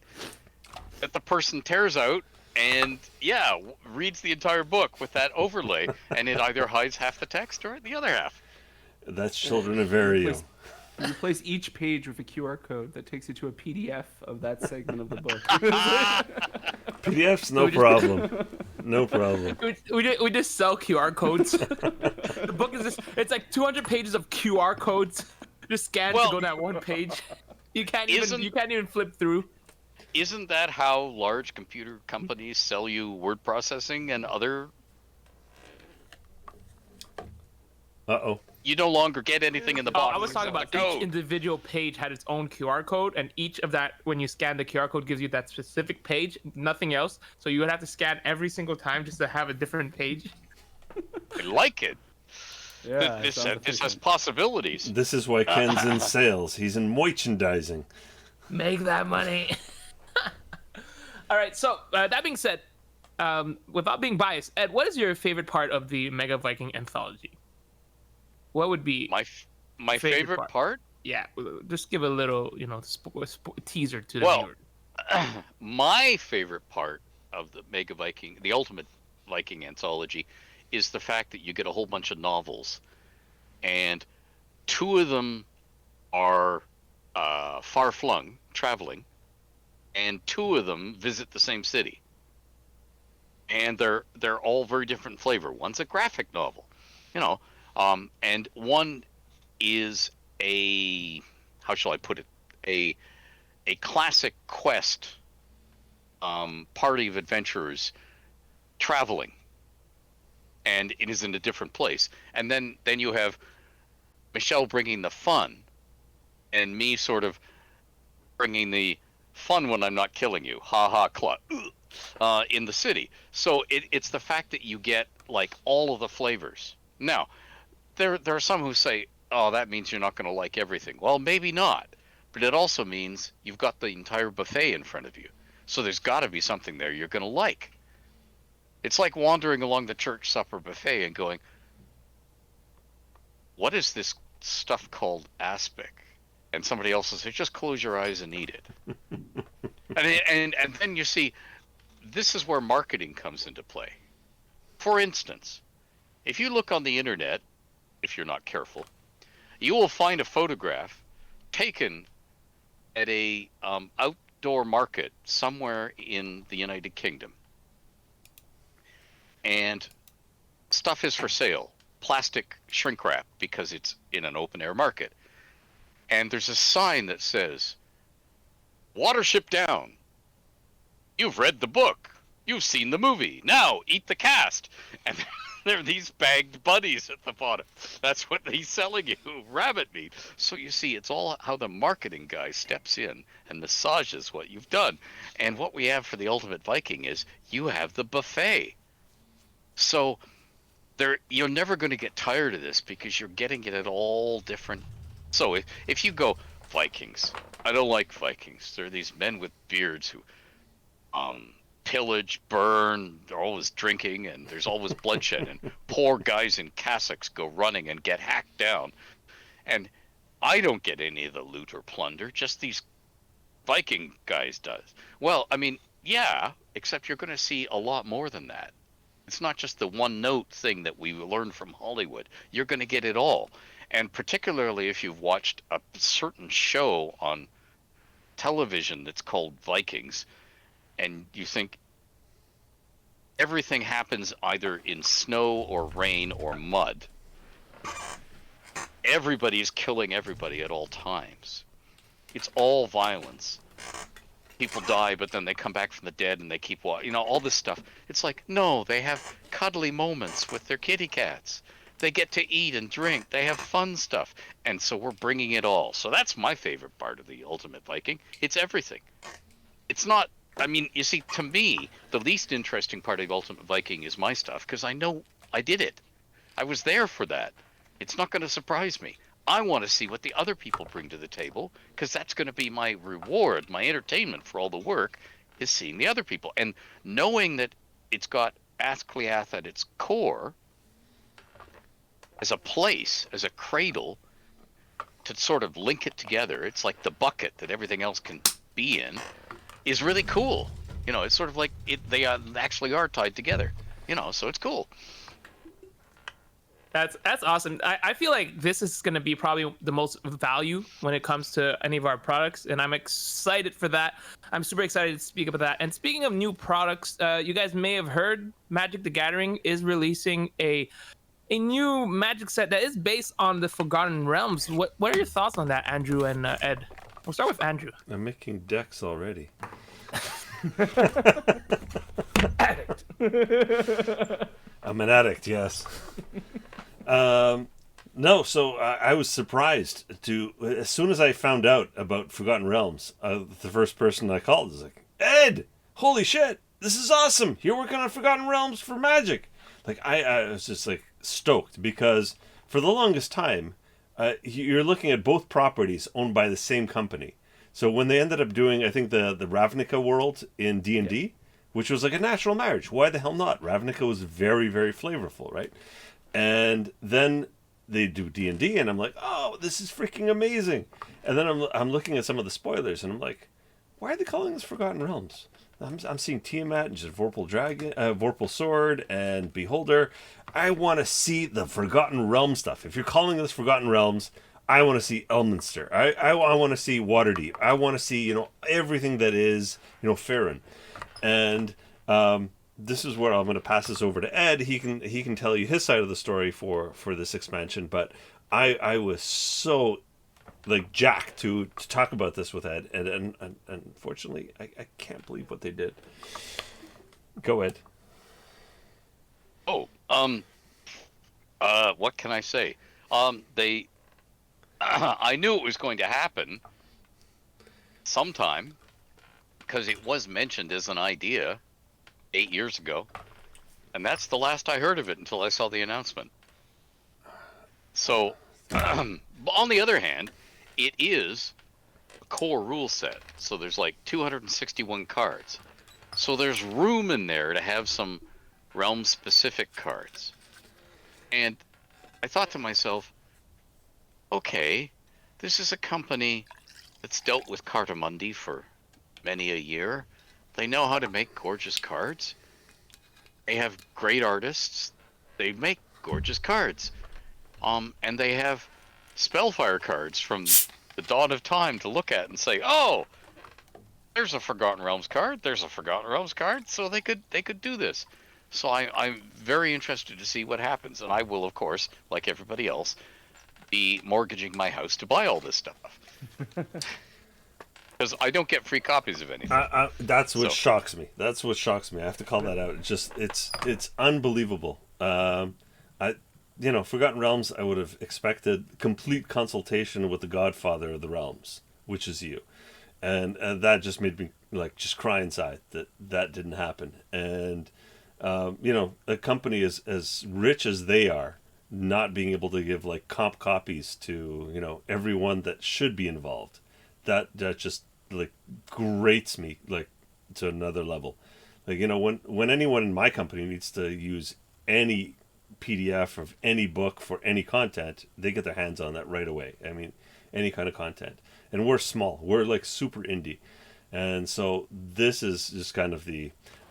Speaker 3: that the person tears out and, reads the entire book with that overlay, and it either hides half the text or the other half.
Speaker 2: That's Children of Ariu.
Speaker 4: You replace each page with a QR code that takes you to a PDF of that segment of the book.
Speaker 2: PDF's no problem. No problem.
Speaker 1: We just sell QR codes. The book is it's like 200 pages of QR codes just scanned to go that one page. You can't even flip through.
Speaker 3: Isn't that how large computer companies sell you word processing and other?
Speaker 2: Uh-oh.
Speaker 3: You no longer get anything in the box.
Speaker 1: I was talking about each individual page had its own QR code, and each of that, when you scan the QR code, gives you that specific page, nothing else. So you would have to scan every single time just to have a different page.
Speaker 3: I like it.
Speaker 4: Yeah,
Speaker 3: This has possibilities.
Speaker 2: This is why Ken's in sales. He's in merchandising.
Speaker 1: Make that money. All right, so that being said, without being biased, Ed, what is your favorite part of the Mega Viking anthology? What would be
Speaker 3: my favorite part?
Speaker 1: Yeah, just give a little, teaser to the viewer.
Speaker 3: My favorite part of the Mega Viking, the Ultimate Viking anthology, is the fact that you get a whole bunch of novels, and two of them are far-flung, traveling, and two of them visit the same city. And they're all very different flavor. One's a graphic novel, and one is how shall I put it? A classic quest party of adventurers traveling, and it is in a different place. And then you have Michelle bringing the fun, and me sort of bringing the fun when I'm not killing you, in the city. So it's the fact that you get like all of the flavors. Now, there are some who say, oh, that means you're not going to like everything. Well, maybe not, but it also means you've got the entire buffet in front of you. So there's got to be something there you're going to like. It's like wandering along the church supper buffet and going, what is this stuff called aspic? And somebody else will say, just close your eyes and eat it. and then you see, this is where marketing comes into play. For instance, if you look on the internet, if you're not careful, you will find a photograph taken at a outdoor market somewhere in the United Kingdom. And stuff is for sale. plastic shrink wrap because it's in an open air market. And there's a sign that says, "Watership down. You've read the book. You've seen the movie. Now eat the cast." And there are these bagged bunnies at the bottom. That's what he's selling you, rabbit meat. So you see, it's all how the marketing guy steps in and massages what you've done. And what we have for the Ultimate Viking is you have the buffet. So you're never going to get tired of this because you're getting it at all different. So if you go Vikings, I don't like Vikings. They're these men with beards who pillage, burn, they're always drinking, and there's always bloodshed, and poor guys in cassocks go running and get hacked down. And I don't get any of the loot or plunder, just these Viking guys does. Well, I mean, yeah, except you're going to see a lot more than that. It's not just the one note thing that we learned from Hollywood. You're going to get it all. And particularly if you've watched a certain show on television that's called Vikings, and you think everything happens either in snow or rain or mud. Everybody is killing everybody at all times. It's all violence. People die, but then they come back from the dead and they keep walking. All this stuff. It's like, no, they have cuddly moments with their kitty cats. They get to eat and drink. They have fun stuff. And so we're bringing it all. So that's my favorite part of the Ultimate Viking. It's everything. It's not, I mean, you see, to me, the least interesting part of Ultimate Viking is my stuff, because I know I did it. I was there for that. It's not going to surprise me. I want to see what the other people bring to the table, because that's going to be my reward, my entertainment for all the work, is seeing the other people. And knowing that it's got Askleath at its core, as a place, as a cradle, to sort of link it together, it's like the bucket that everything else can be in, is really cool. It's sort of like they actually are tied together. So it's cool.
Speaker 1: That's awesome. I feel like this is going to be probably the most value when it comes to any of our products, and I'm excited for that. I'm super excited to speak about that. And speaking of new products, you guys may have heard Magic the Gathering is releasing a new Magic set that is based on the Forgotten Realms. What are your thoughts on that, Andrew and Ed? We'll start with Andrew.
Speaker 2: I'm making decks already.
Speaker 1: Addict.
Speaker 2: I'm an addict, yes. No, so I was surprised as soon as I found out about Forgotten Realms, the first person I called was like, "Ed, holy shit, this is awesome! You're working on Forgotten Realms for Magic." Like I was just like stoked, because for the longest time, you're looking at both properties owned by the same company. So when they ended up doing, I think the Ravnica world in D&D, which was like a natural marriage. Why the hell not? Ravnica was very, very flavorful, right? And then they do D&D, and I'm like, oh, this is freaking amazing. And then I'm looking at some of the spoilers, and I'm like, why are they calling this Forgotten Realms? I'm seeing Tiamat and just Vorpal Sword and Beholder. I want to see the Forgotten Realm stuff. If you're calling this Forgotten Realms, I want to see Elminster. I want to see Waterdeep. I want to see everything that is Faerun. And this is where I'm going to pass this over to Ed. He can tell you his side of the story for this expansion. But I was so jacked to talk about this with Ed, and unfortunately I can't believe what they did. Go, Ed.
Speaker 3: What can I say? They I knew it was going to happen sometime, because it was mentioned as an idea 8 years ago, and that's the last I heard of it until I saw the announcement. So on the other hand, it is a core rule set, so there's 261 cards, so there's room in there to have some realm specific cards. And I thought to myself, okay, this is a company that's dealt with Cartamundi for many a year. They know how to make gorgeous cards. They have great artists. They make gorgeous cards. And they have Spellfire cards from the dawn of time to look at and say, oh, there's a Forgotten Realms card. There's a Forgotten Realms card. So they could do this. So I'm very interested to see what happens, and I will, of course, like everybody else, be mortgaging my house to buy all this stuff. Because I don't get free copies of anything.
Speaker 2: That's what
Speaker 3: So-
Speaker 2: shocks me. That's what shocks me. I have to call that out. It's unbelievable. Forgotten Realms. I would have expected complete consultation with the Godfather of the Realms, which is you, and that just made me like just cry inside that didn't happen. And a company as rich as they are, not being able to give like comp copies to everyone that should be involved, that just like grates me like to another level. Like when anyone in my company needs to use any PDF of any book for any content, they get their hands on that right away. I mean, any kind of content, and we're small, we're like super indie, and so this is just kind of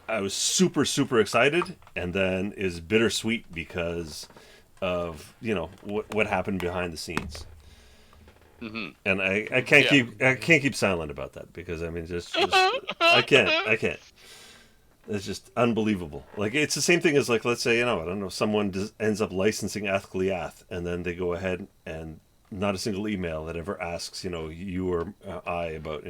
Speaker 2: I was super super excited, and then is bittersweet because of what happened behind the scenes.
Speaker 3: Mm-hmm.
Speaker 2: And I can't keep silent about that, because I mean just I can't. It's just unbelievable. Like it's the same thing as like, let's say I don't know, someone ends up licensing Athgoliath, and then they go ahead and not a single email that ever asks you or I about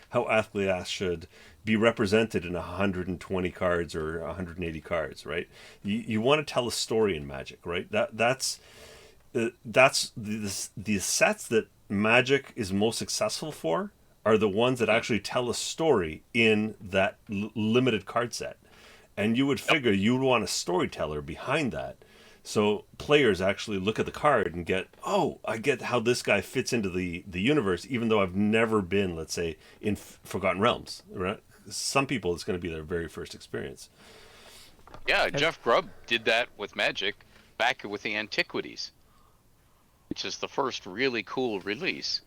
Speaker 2: how Athgoliath should be represented in 120 cards or 180 cards, right? You want to tell a story in Magic, right? That's the sets that Magic is most successful for are the ones that actually tell a story in that limited card set. And you would figure you would want a storyteller behind that. So players actually look at the card and get, oh, I get how this guy fits into the universe, even though I've never been, let's say, in Forgotten Realms, right? Some people, it's going to be their very first experience.
Speaker 3: Yeah, Jeff Grubb did that with Magic back with the Antiquities, which is the first really cool release.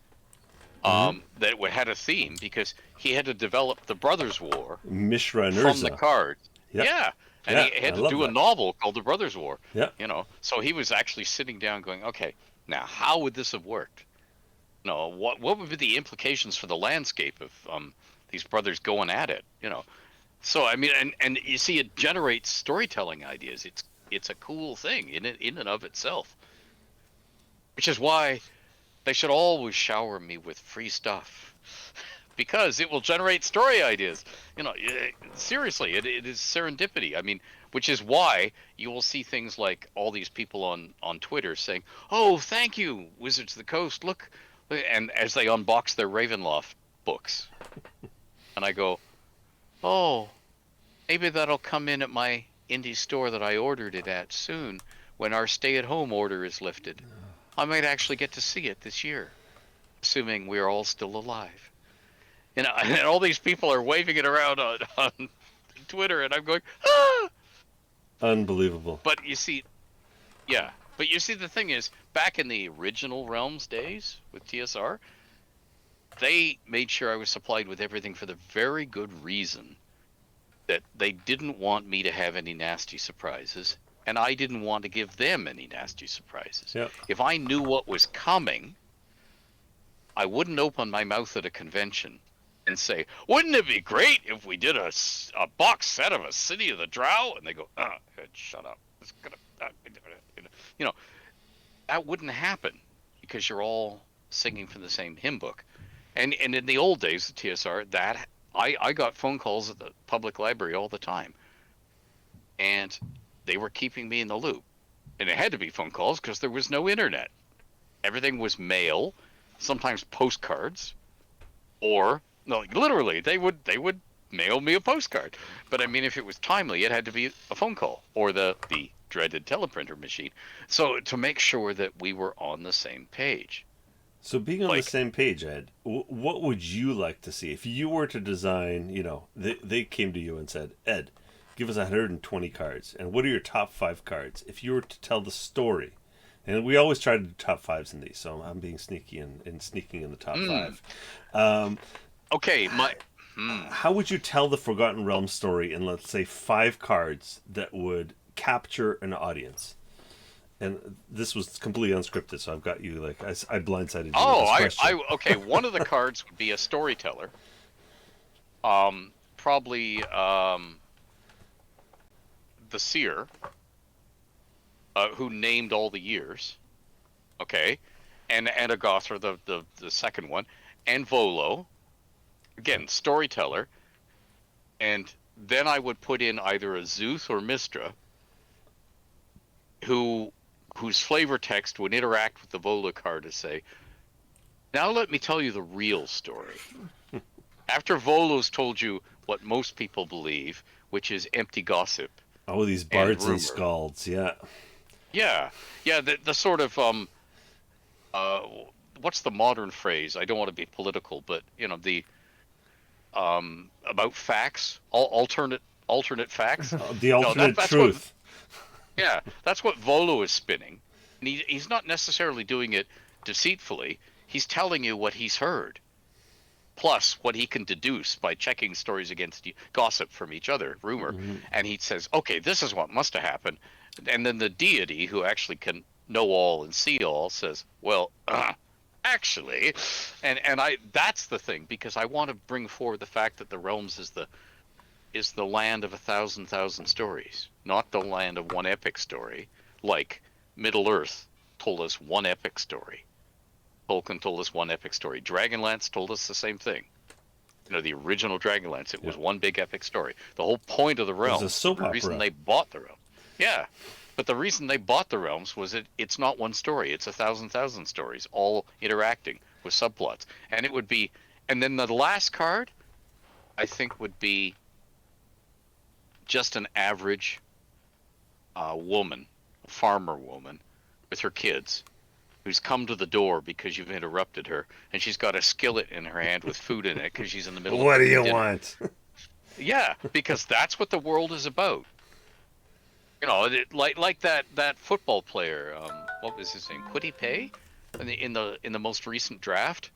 Speaker 3: That had a theme, because he had to develop the Brothers' War
Speaker 2: Mishra and
Speaker 3: from
Speaker 2: Urza.
Speaker 3: the cards.
Speaker 2: Yep.
Speaker 3: Yeah, and
Speaker 2: Yeah,
Speaker 3: he had
Speaker 2: I
Speaker 3: to
Speaker 2: love
Speaker 3: do a
Speaker 2: that.
Speaker 3: novel called The Brothers' War.
Speaker 2: Yeah.
Speaker 3: So he was actually sitting down going, okay, now how would this have worked? What would be the implications for the landscape of these brothers going at it? So I mean, and you see, it generates storytelling ideas. It's a cool thing in and of itself, which is why they should always shower me with free stuff, because it will generate story ideas. Seriously, it is serendipity. I mean, which is why you will see things like all these people on Twitter saying, "Oh, thank you, Wizards of the Coast. Look," and as they unbox their Ravenloft books, and I go, "Oh, maybe that'll come in at my indie store that I ordered it at soon, when our stay-at-home order is lifted. I might actually get to see it this year, assuming we're all still alive." And all these people are waving it around on Twitter, and I'm going, ah!
Speaker 2: Unbelievable.
Speaker 3: But you see, the thing is, back in the original Realms days with TSR, they made sure I was supplied with everything for the very good reason that they didn't want me to have any nasty surprises, and I didn't want to give them any nasty surprises.
Speaker 2: Yep.
Speaker 3: If I knew what was coming, I wouldn't open my mouth at a convention and say, "Wouldn't it be great if we did a box set of a City of the Drow?" And they go, shut up. It's gonna, that wouldn't happen, because you're all singing from the same hymn book. And in the old days of TSR, that I got phone calls at the public library all the time, and they were keeping me in the loop. And it had to be phone calls because there was no internet. Everything was mail, sometimes postcards, or literally they would mail me a postcard. But I mean, if it was timely, it had to be a phone call or the dreaded teleprinter machine. So to make sure that we were on the same page.
Speaker 2: So being on the same page, Ed, what would you like to see if you were to design? They came to you and said, "Ed, give us 120 cards, and what are your top 5 cards?" If you were to tell the story, and we always try to do top 5s in these, so I'm being sneaky and sneaking in the top 5.
Speaker 3: Okay,
Speaker 2: how would you tell the Forgotten Realms story in, let's say, 5 cards that would capture an audience? And this was completely unscripted, so I've got you like I blindsided you. With this question.
Speaker 3: Okay. One of the cards would be a storyteller. Probably the seer, who named all the years, okay, and Agothra, the second one, and Volo, again, storyteller, and then I would put in either a Zuth or Mistra, whose flavor text would interact with the Volo card to say, now let me tell you the real story. After Volo's told you what most people believe, which is empty gossip.
Speaker 2: Oh, these bards and
Speaker 3: rumor.
Speaker 2: scalds, yeah.
Speaker 3: Yeah, the sort of what's the modern phrase? I don't want to be political, but you know the about facts, alternate facts.
Speaker 2: The alternate
Speaker 3: that's
Speaker 2: truth.
Speaker 3: Yeah, that's what Volo is spinning, and he's not necessarily doing it deceitfully. He's telling you what he's heard, plus what he can deduce by checking stories against gossip from each other, rumor, and he says, okay, this is what must have happened. And then the deity, who actually can know all and see all, says, well, actually, and that's the thing, because I want to bring forward the fact that the realms is the land of 1,000 stories, not the land of one epic story, like Middle Earth told us one epic story. Tolkien told us one epic story. Dragonlance told us the same thing. You know, the original Dragonlance, it was one big epic story. The whole point of the realms,
Speaker 2: a soap
Speaker 3: the reason
Speaker 2: opera.
Speaker 3: they bought the realms. Yeah, but the reason they bought the realms was it's not one story. It's 1,000 stories, all interacting with subplots. And it would be, and then the last card, I think, would be just an average woman, a farmer woman, with her kids, who's come to the door because you've interrupted her, and she's got a skillet in her hand with food in it because she's in the middle
Speaker 2: What
Speaker 3: of
Speaker 2: do you
Speaker 3: dinner.
Speaker 2: want?
Speaker 3: Yeah, because that's what the world is about. You know, like that football player. What was his name? Quiddy Pay, in the most recent draft.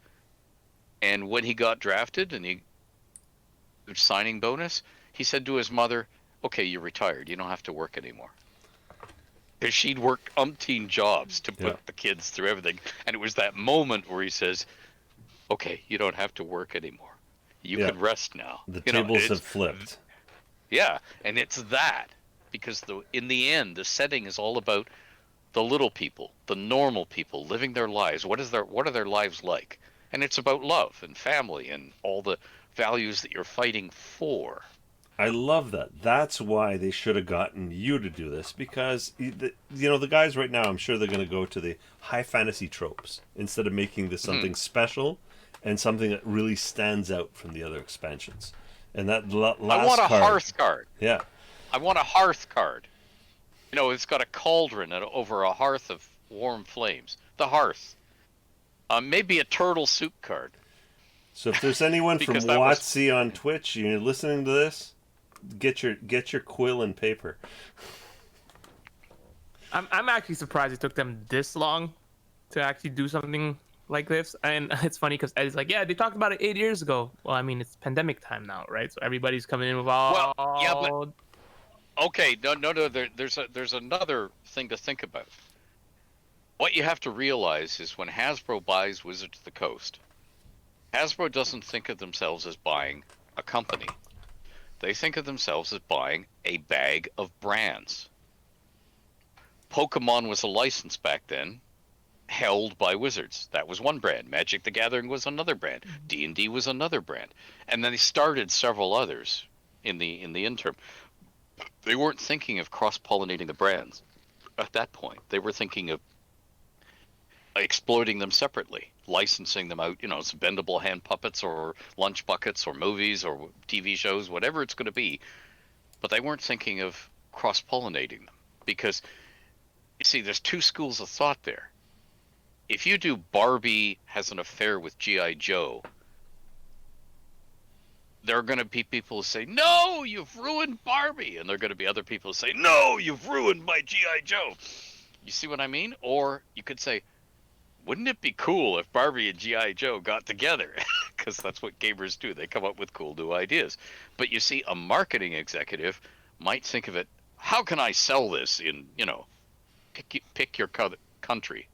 Speaker 3: And when he got drafted, and he signing bonus, he said to his mother, "Okay, you're retired. You don't have to work anymore." Because she'd worked umpteen jobs to put the kids through everything, and it was that moment where he says, "Okay, you don't have to work anymore. You can rest now."
Speaker 2: The
Speaker 3: You know,
Speaker 2: tables have flipped.
Speaker 3: Yeah, and it's that, because in the end, the setting is all about the little people, the normal people living their lives. What are their lives like? And it's about love and family and all the values that you're fighting for.
Speaker 2: I love that. That's why they should have gotten you to do this, because the guys right now, I'm sure they're going to go to the high fantasy tropes instead of making this something special and something that really stands out from the other expansions. And that last
Speaker 3: I want a hearth card.
Speaker 2: Yeah.
Speaker 3: I want a hearth card. You know, it's got a cauldron over a hearth of warm flames. The hearth. Maybe a turtle soup card.
Speaker 2: So if there's anyone from WotC on Twitch, you're listening to this, get your quill and paper.
Speaker 1: I'm actually surprised it took them this long to actually do something like this. And it's funny because Eddie's like, yeah, they talked about it 8 years ago. Well, I mean, it's pandemic time now, right? So everybody's coming in with all...
Speaker 3: Well, yeah, but... Okay, no. There's another thing to think about. What you have to realize is when Hasbro buys Wizards of the Coast, Hasbro doesn't think of themselves as buying a company. They think of themselves as buying a bag of brands. Pokemon was a license back then, held by Wizards. That was one brand. Magic the Gathering was another brand. D&D was another brand. And then they started several others in the interim. They weren't thinking of cross-pollinating the brands at that point. They were thinking of exploiting them separately, licensing them out, as bendable hand puppets or lunch buckets or movies or TV shows, whatever it's going to be. But they weren't thinking of cross-pollinating them, because, you see, there's two schools of thought there. If you do Barbie has an affair with G.I. Joe, there are going to be people who say, no, you've ruined Barbie. And there are going to be other people who say, no, you've ruined my G.I. Joe. You see what I mean? Or you could say, wouldn't it be cool if Barbie and G.I. Joe got together? Because that's what gamers do. They come up with cool new ideas. But you see, a marketing executive might think of it, how can I sell this in, pick your country.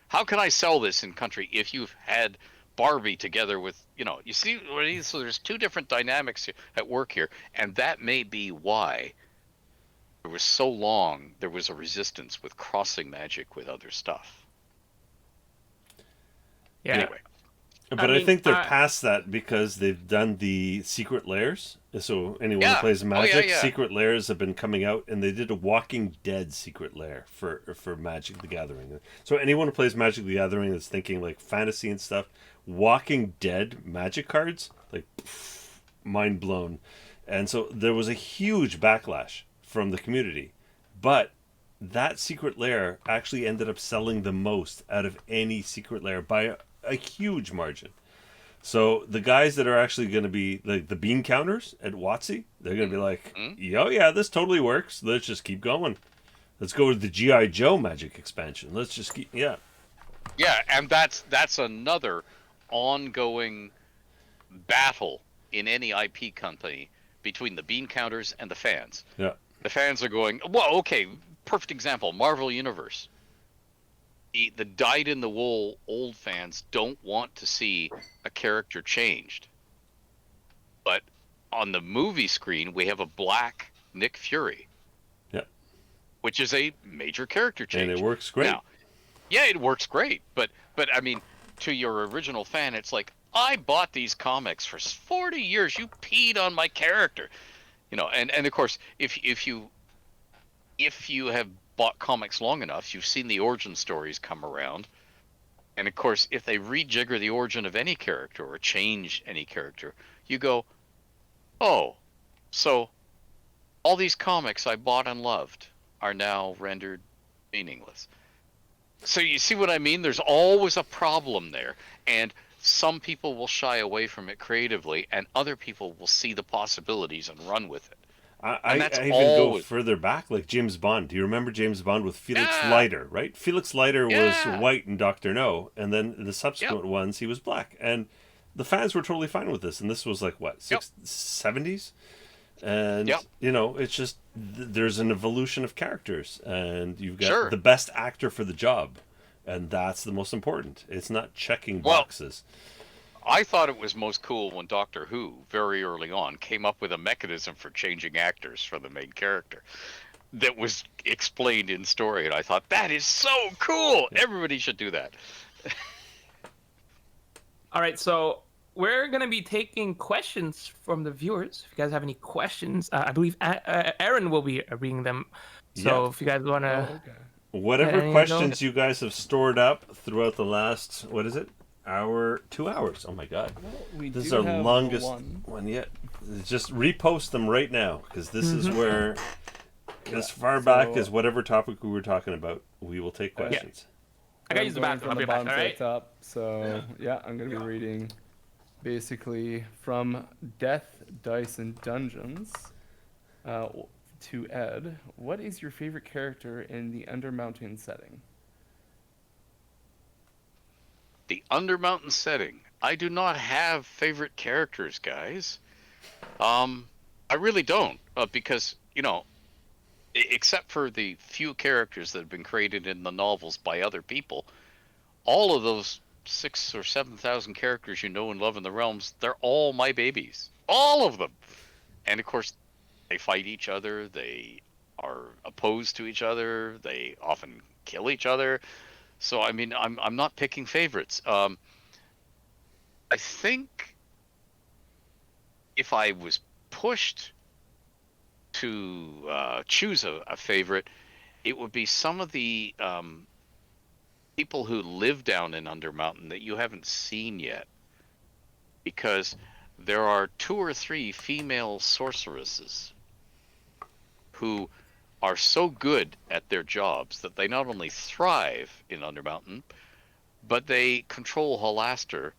Speaker 3: How can I sell this in country if you've had Barbie together with, you see, so there's two different dynamics at work here. And that may be why there was so long, there was a resistance with crossing magic with other stuff.
Speaker 1: Yeah.
Speaker 3: Anyway,
Speaker 2: But I
Speaker 1: mean,
Speaker 2: think they're past that because they've done the secret layers. So anyone who
Speaker 3: Yeah.
Speaker 2: plays
Speaker 3: Oh, yeah,
Speaker 2: Magic,
Speaker 3: yeah.
Speaker 2: secret layers have been coming out, and they did a Walking Dead secret layer for Magic the Gathering. So anyone who plays Magic the Gathering that's thinking like fantasy and stuff, Walking Dead Magic cards, like mind blown. And so there was a huge backlash from the community, but that secret layer actually ended up selling the most out of any secret layer by a huge margin. So the guys that are actually going to be like the bean counters at WotC, they're going to be like, "Yo, yeah, this totally works. Let's just keep going. Let's go to the GI Joe Magic expansion. Let's just keep, yeah."
Speaker 3: yeah, and that's another ongoing battle in any IP company between the bean counters and the fans.
Speaker 2: Yeah.
Speaker 3: The fans are going, well, okay, perfect example, Marvel Universe. The dyed-in-the-wool old fans don't want to see a character changed. But on the movie screen, we have a black Nick Fury.
Speaker 2: Yeah.
Speaker 3: Which is a major character change.
Speaker 2: And it works great.
Speaker 3: Now, yeah, it works great. But I mean, to your original fan, it's like, I bought these comics for 40 years. You peed on my character. You know, and of course, if you have bought comics long enough, you've seen the origin stories come around. And of course, if they rejigger the origin of any character or change any character, you go, oh, so all these comics I bought and loved are now rendered meaningless. So you see what I mean? There's always a problem there. And some people will shy away from it creatively, and other people will see the possibilities and run with it.
Speaker 2: I even go further back, like James Bond. Do you remember James Bond with Felix Leiter, right? Felix Leiter was white in Dr. No, and then in the subsequent ones, he was black. And the fans were totally fine with this. And this was like, what, 70s? And, you know, it's just, there's an evolution of characters. And you've got the best actor for the job. And that's the most important. It's not checking boxes.
Speaker 3: I thought it was most cool when Doctor Who, very early on, came up with a mechanism for changing actors for the main character that was explained in story, and I thought, that is so cool! Everybody should do that.
Speaker 1: All right, so we're going to be taking questions from the viewers. If you guys have any questions, I believe Aaron will be reading them. So if you guys want to...
Speaker 2: Whatever questions you guys have stored up throughout the last, what is it? 2 hours. Oh my god.
Speaker 4: Well,
Speaker 2: this is our longest one yet. Just repost them right now, because this is where, as far back as whatever topic we were talking about, we will take questions.
Speaker 1: I gotta use the bathroom. I'll be back, all right?
Speaker 4: Top, so I'm gonna be reading basically from Death, Dice, and Dungeons to Ed. What is your favorite character in the Undermountain setting?
Speaker 3: The Undermountain setting. I do not have favorite characters, guys. I really don't, because, you know, except for the few characters that have been created in the novels by other people, all of those 6,000 or 7,000 characters you know and love in the realms, they're all my babies. All of them. And of course, they fight each other, they are opposed to each other, they often kill each other. So I mean, I'm not picking favorites. I think if I was pushed to choose a favorite, it would be some of the people who live down in Undermountain that you haven't seen yet, because there are 2 or 3 female sorceresses who are so good at their jobs that they not only thrive in Undermountain, but they control Halaster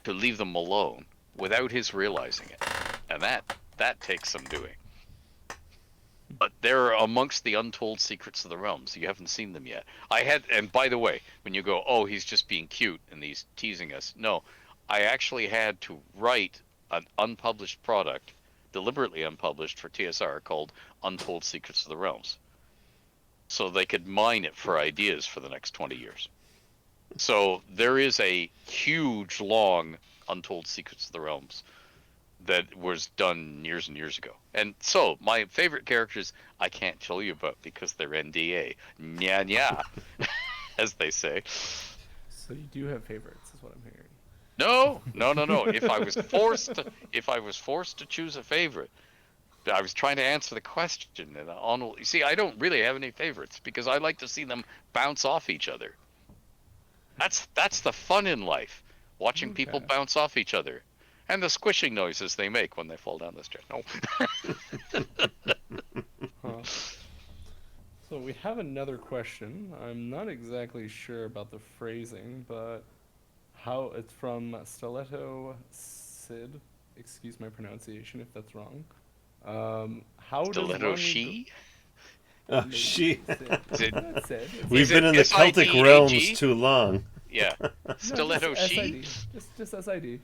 Speaker 3: to leave them alone without his realizing it. And that takes some doing. But they're amongst the untold secrets of the realms. You haven't seen them yet. And by the way, when you go, oh, he's just being cute and he's teasing us. No, I actually had to write an unpublished product, deliberately unpublished for TSR, called Untold Secrets of the Realms, so they could mine it for ideas for the next 20 years. So there is a huge, long Untold Secrets of the Realms that was done years and years ago. And so my favorite characters I can't tell you about because they're NDA. Nya nya, as they say.
Speaker 4: So you do have favorites, is what I'm hearing.
Speaker 3: No. If I was forced to choose a favorite, I was trying to answer the question. And you see, I don't really have any favorites because I like to see them bounce off each other. That's the fun in life, watching people bounce off each other, and the squishing noises they make when they fall down the stairs. No.
Speaker 4: Huh. So we have another question. I'm not exactly sure about the phrasing, but how it's from Stiletto Sid. Excuse my pronunciation if that's wrong. How
Speaker 3: Stiletto
Speaker 4: does one
Speaker 3: she?
Speaker 2: She.
Speaker 4: Sid.
Speaker 2: We've been in the
Speaker 3: SID?
Speaker 2: Celtic realms too long.
Speaker 3: Yeah. Stiletto she?
Speaker 4: Just SID.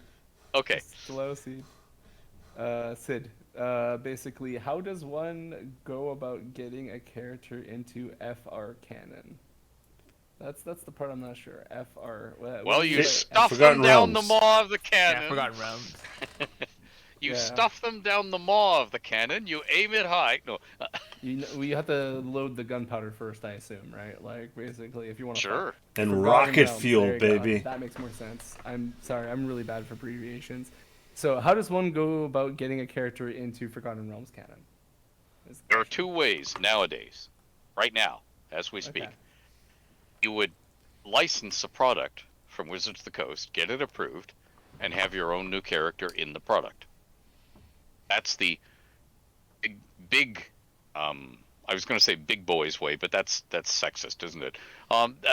Speaker 3: Okay.
Speaker 4: Stiletto Sid. Sid. Basically, how does one go about getting a character into FR canon? That's the part I'm not sure. FR.
Speaker 3: Well, you
Speaker 2: It-
Speaker 3: stuff them
Speaker 2: Forgotten
Speaker 3: down the
Speaker 2: Realms.
Speaker 3: maw of the
Speaker 1: Yeah,
Speaker 3: cannon.
Speaker 1: Forgotten Realms.
Speaker 3: You
Speaker 4: Yeah.
Speaker 3: stuff them down the maw of the cannon. You aim it high. No.
Speaker 4: You have to load the gunpowder first, I assume, right? Like basically, if you want to.
Speaker 3: Sure.
Speaker 2: And rocket fuel,
Speaker 4: There you go.
Speaker 2: baby.
Speaker 4: That makes more sense. I'm sorry, I'm really bad for abbreviations. So, how does one go about getting a character into Forgotten Realms canon? Is the
Speaker 3: There are
Speaker 4: question.
Speaker 3: two ways nowadays, right now, as we speak.
Speaker 4: Okay.
Speaker 3: You would license a product from Wizards of the Coast, get it approved, and have your own new character in the product. That's the big I was going to say big boys way, but that's sexist, isn't it?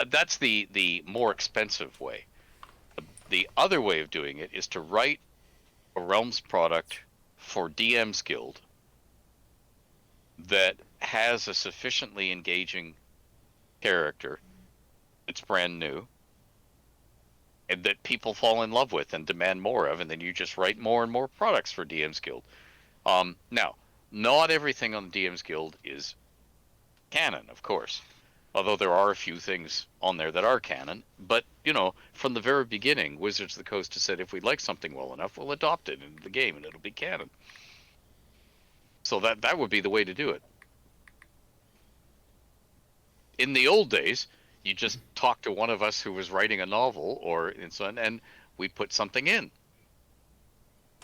Speaker 3: That's the more expensive way. The other way of doing it is to write a Realms product for DM's Guild that has a sufficiently engaging character. It's brand new, and that people fall in love with and demand more of, and then you just write more and more products for DM's Guild. Now, not everything on the DM's Guild is canon, of course, although there are a few things on there that are canon. But, you know, from the very beginning, Wizards of the Coast has said if we like something well enough, we'll adopt it into the game and it'll be canon. So that would be the way to do it. In the old days, you just talk to one of us who was writing a novel and we put something in.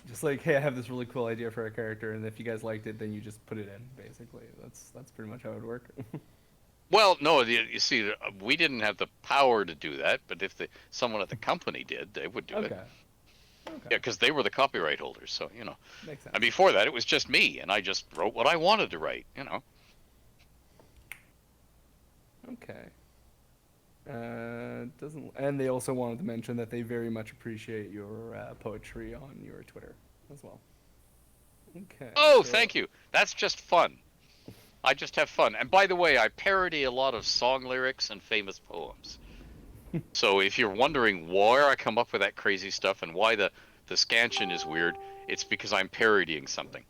Speaker 4: Just like, hey, I have this really cool idea for a character, and if you guys liked it, then you just put it in. Basically, that's pretty much how it would work.
Speaker 3: Well, no, you see, we didn't have the power to do that, but if someone at the company did, they would do it.
Speaker 4: Okay.
Speaker 3: Yeah, because they were the copyright holders, so, you know.
Speaker 4: Makes sense.
Speaker 3: And before that, it was just me, and I just wrote what I wanted to write, you know.
Speaker 4: Okay. And they also wanted to mention that they very much appreciate your poetry on your Twitter as well. Okay.
Speaker 3: Oh,
Speaker 4: so-
Speaker 3: thank you. That's just fun. I just have fun. And by the way, I parody a lot of song lyrics and famous poems. So if you're wondering where I come up with that crazy stuff and why the scansion is weird, it's because I'm parodying something.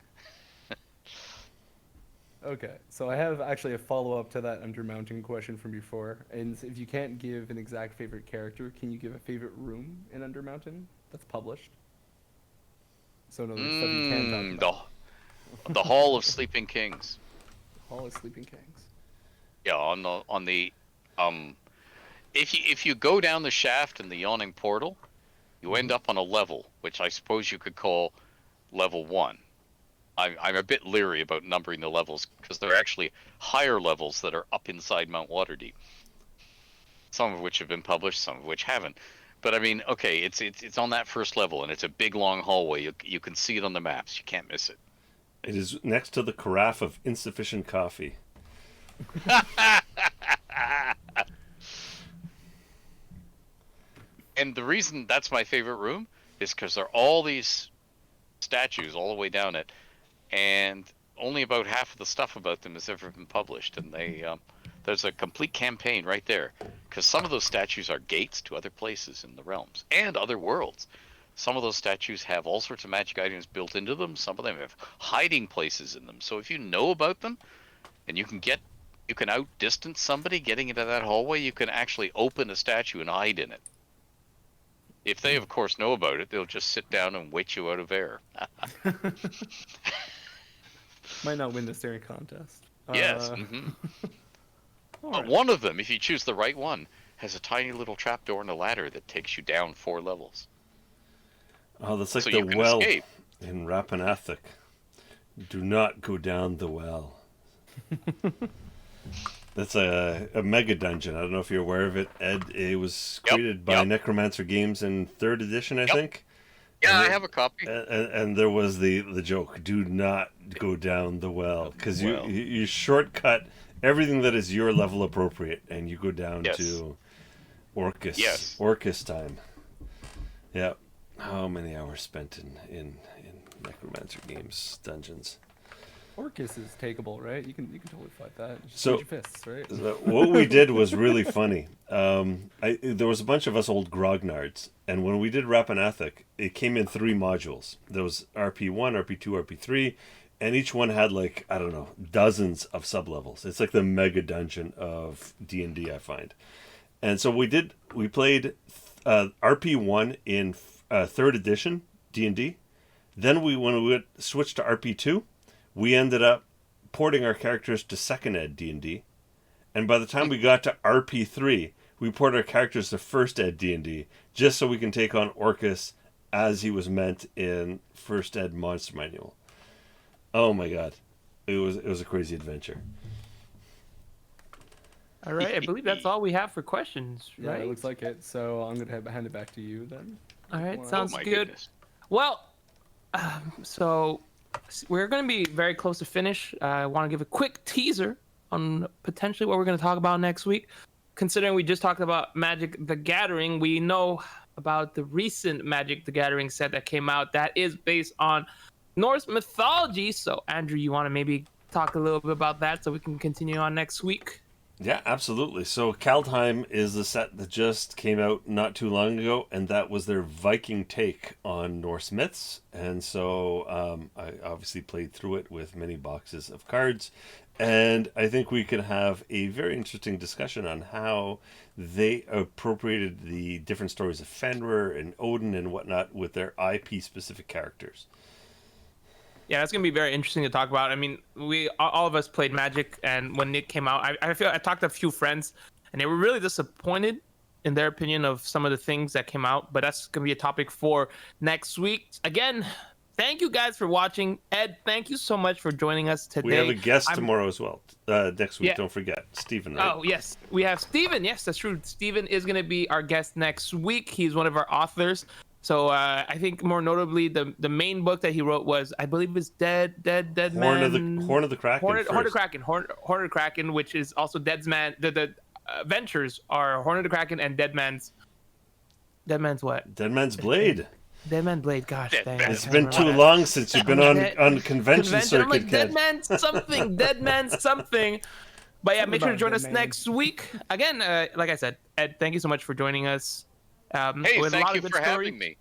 Speaker 4: Okay, so I have actually a follow-up to that undermounting question from before. And if you can't give an exact favorite character, can you give a favorite room in Undermountain that's published? So no, stuff you can talk about.
Speaker 3: The Hall of Sleeping Kings.
Speaker 4: Hall of Sleeping Kings.
Speaker 3: Yeah, on the if you go down the shaft in the yawning portal, you end up on a level, which I suppose you could call level 1. I'm a bit leery about numbering the levels because there are actually higher levels that are up inside Mount Waterdeep. Some of which have been published, some of which haven't. But I mean, okay, it's on that first level, and it's a big long hallway. You can see it on the maps. You can't miss it.
Speaker 2: It is next to the carafe of insufficient coffee.
Speaker 3: And the reason that's my favorite room is because there are all these statues all the way down it, and only about half of the stuff about them has ever been published. And there's a complete campaign right there, because some of those statues are gates to other places in the realms and other worlds. Some of those statues have all sorts of magic items built into them. Some of them have hiding places in them. So if you know about them, and you can outdistance somebody getting into that hallway, you can actually open a statue and hide in it. If they, of course, know about it, they'll just sit down and wait you out of air.
Speaker 4: Might not win the staring contest.
Speaker 3: Yes. But one of them, if you choose the right one, has a tiny little trapdoor and a ladder that takes you down 4 levels.
Speaker 2: Oh, that's like
Speaker 3: So
Speaker 2: the
Speaker 3: you can
Speaker 2: well
Speaker 3: escape.
Speaker 2: in Rappaneathic. Do not go down the well. That's a mega dungeon. I don't know if you're aware of it, Ed. It was created by Necromancer Games in 3rd edition, I think.
Speaker 3: Yeah, I have a copy.
Speaker 2: And there was the joke: do not go down the well, because you shortcut everything that is your level appropriate, and you go down to Orcus.
Speaker 3: Yes.
Speaker 2: Orcus time. Yeah. How many hours spent in Necromancer Games dungeons?
Speaker 4: Orcus is takeable, right? You can totally fight that. Just
Speaker 2: So-
Speaker 4: use your fists, right?
Speaker 2: What we did was really funny. There was a bunch of us old grognards, and when we did Rappaneathic, it came in 3 modules. There was RP1, RP2, RP3, and each one had like, I don't know, dozens of sublevels. It's like the mega dungeon of D&D, I find. And so we played RP1 in 3rd edition D&D. Then when we switched to RP2, we ended up porting our characters to 2nd Ed D&D. And by the time we got to RP3, we ported our characters to 1st Ed D&D, just so we can take on Orcus as he was meant in 1st Ed Monster Manual. Oh my god. It was a crazy adventure.
Speaker 1: All right, I believe that's all we have for questions,
Speaker 4: Yeah,
Speaker 1: right?
Speaker 4: it looks like it. So I'm gonna hand it back to you then.
Speaker 1: All right,
Speaker 4: Wow.
Speaker 1: sounds
Speaker 3: Oh my
Speaker 1: good.
Speaker 3: goodness.
Speaker 1: Well, so we're going to be very close to finish. I want to give a quick teaser on potentially what we're going to talk about next week. Considering we just talked about Magic the Gathering, we know about the recent Magic the Gathering set that came out that is based on Norse mythology. So, Andrew, you want to maybe talk a little bit about that so we can continue on next week?
Speaker 2: Yeah, absolutely. So Kaldheim is the set that just came out not too long ago, and that was their Viking take on Norse myths. And so I obviously played through it with many boxes of cards, and I think we could have a very interesting discussion on how they appropriated the different stories of Fenrir and Odin and whatnot with their IP-specific characters.
Speaker 1: Yeah, that's gonna be very interesting to talk about. I mean, all of us played Magic, and when it came out, I talked to a few friends, and they were really disappointed in their opinion of some of the things that came out. But that's gonna be a topic for next week. Again, thank you guys for watching. Ed, thank you so much for joining us today.
Speaker 2: We have a guest tomorrow as well. Next week, don't forget, Stephen. Right?
Speaker 1: Oh yes, we have Stephen. Yes, that's true. Stephen is gonna be our guest next week. He's one of our authors. So I think more notably, the main book that he wrote was, I believe, it's Dead
Speaker 2: Horn of
Speaker 1: Man.
Speaker 2: the Kraken.
Speaker 1: Horn of the Kraken, which is also Dead's Man. The ventures are Horn of the Kraken and Dead Man's what?
Speaker 2: Dead Man's Blade.
Speaker 1: Dead Man Blade. Gosh, dang,
Speaker 2: It's been too long since you've been on convention circuit,
Speaker 1: I'm like,
Speaker 2: kid.
Speaker 1: Dead Man something. Dead Man something. But yeah, make sure to join us next week. Again, like I said, Ed, thank you so much for joining us.
Speaker 3: Hey,
Speaker 1: with a
Speaker 3: thank
Speaker 1: lot
Speaker 3: you
Speaker 1: of good
Speaker 3: for
Speaker 1: stories.
Speaker 3: having me.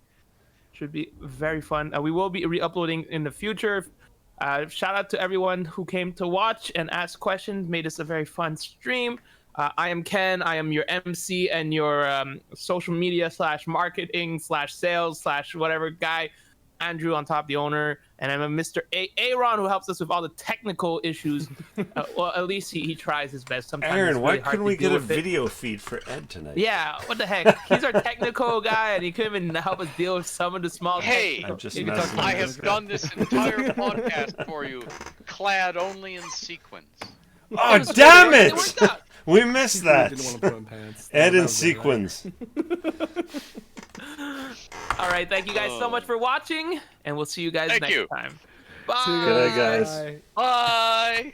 Speaker 1: Should be very fun. We will be re-uploading in the future. Shout out to everyone who came to watch and ask questions. Made this a very fun stream. I am Ken. I am your MC and your social media / marketing / sales / whatever guy. Andrew on top, the owner, and I'm a Mr. Aaron who helps us with all the technical issues. Well, at least he tries his best. Sometimes
Speaker 2: Aaron,
Speaker 1: it's really
Speaker 2: why
Speaker 1: hard
Speaker 2: couldn't
Speaker 1: to
Speaker 2: we
Speaker 1: deal
Speaker 2: get a
Speaker 1: with it.
Speaker 2: video feed for Ed tonight?
Speaker 1: Yeah, what the heck? He's our technical guy, and he couldn't even help us deal with some of the small.
Speaker 3: Hey,
Speaker 2: I'm just
Speaker 1: Maybe
Speaker 2: messing
Speaker 1: talk
Speaker 3: I
Speaker 1: about
Speaker 2: with
Speaker 3: have
Speaker 2: you.
Speaker 3: done this entire podcast for you, clad only in sequins.
Speaker 2: Oh, damn
Speaker 1: It
Speaker 2: it!
Speaker 1: worked out.
Speaker 2: We missed that.
Speaker 4: Didn't want to put on pants.
Speaker 2: Ed
Speaker 4: That
Speaker 2: in
Speaker 4: was really nice.
Speaker 2: sequins.
Speaker 1: All right, thank you guys so much for watching, and we'll see you guys
Speaker 3: Thank
Speaker 1: next
Speaker 3: you.
Speaker 1: time. Bye.
Speaker 4: See you
Speaker 2: Good night, guys.
Speaker 4: Bye.
Speaker 3: Bye.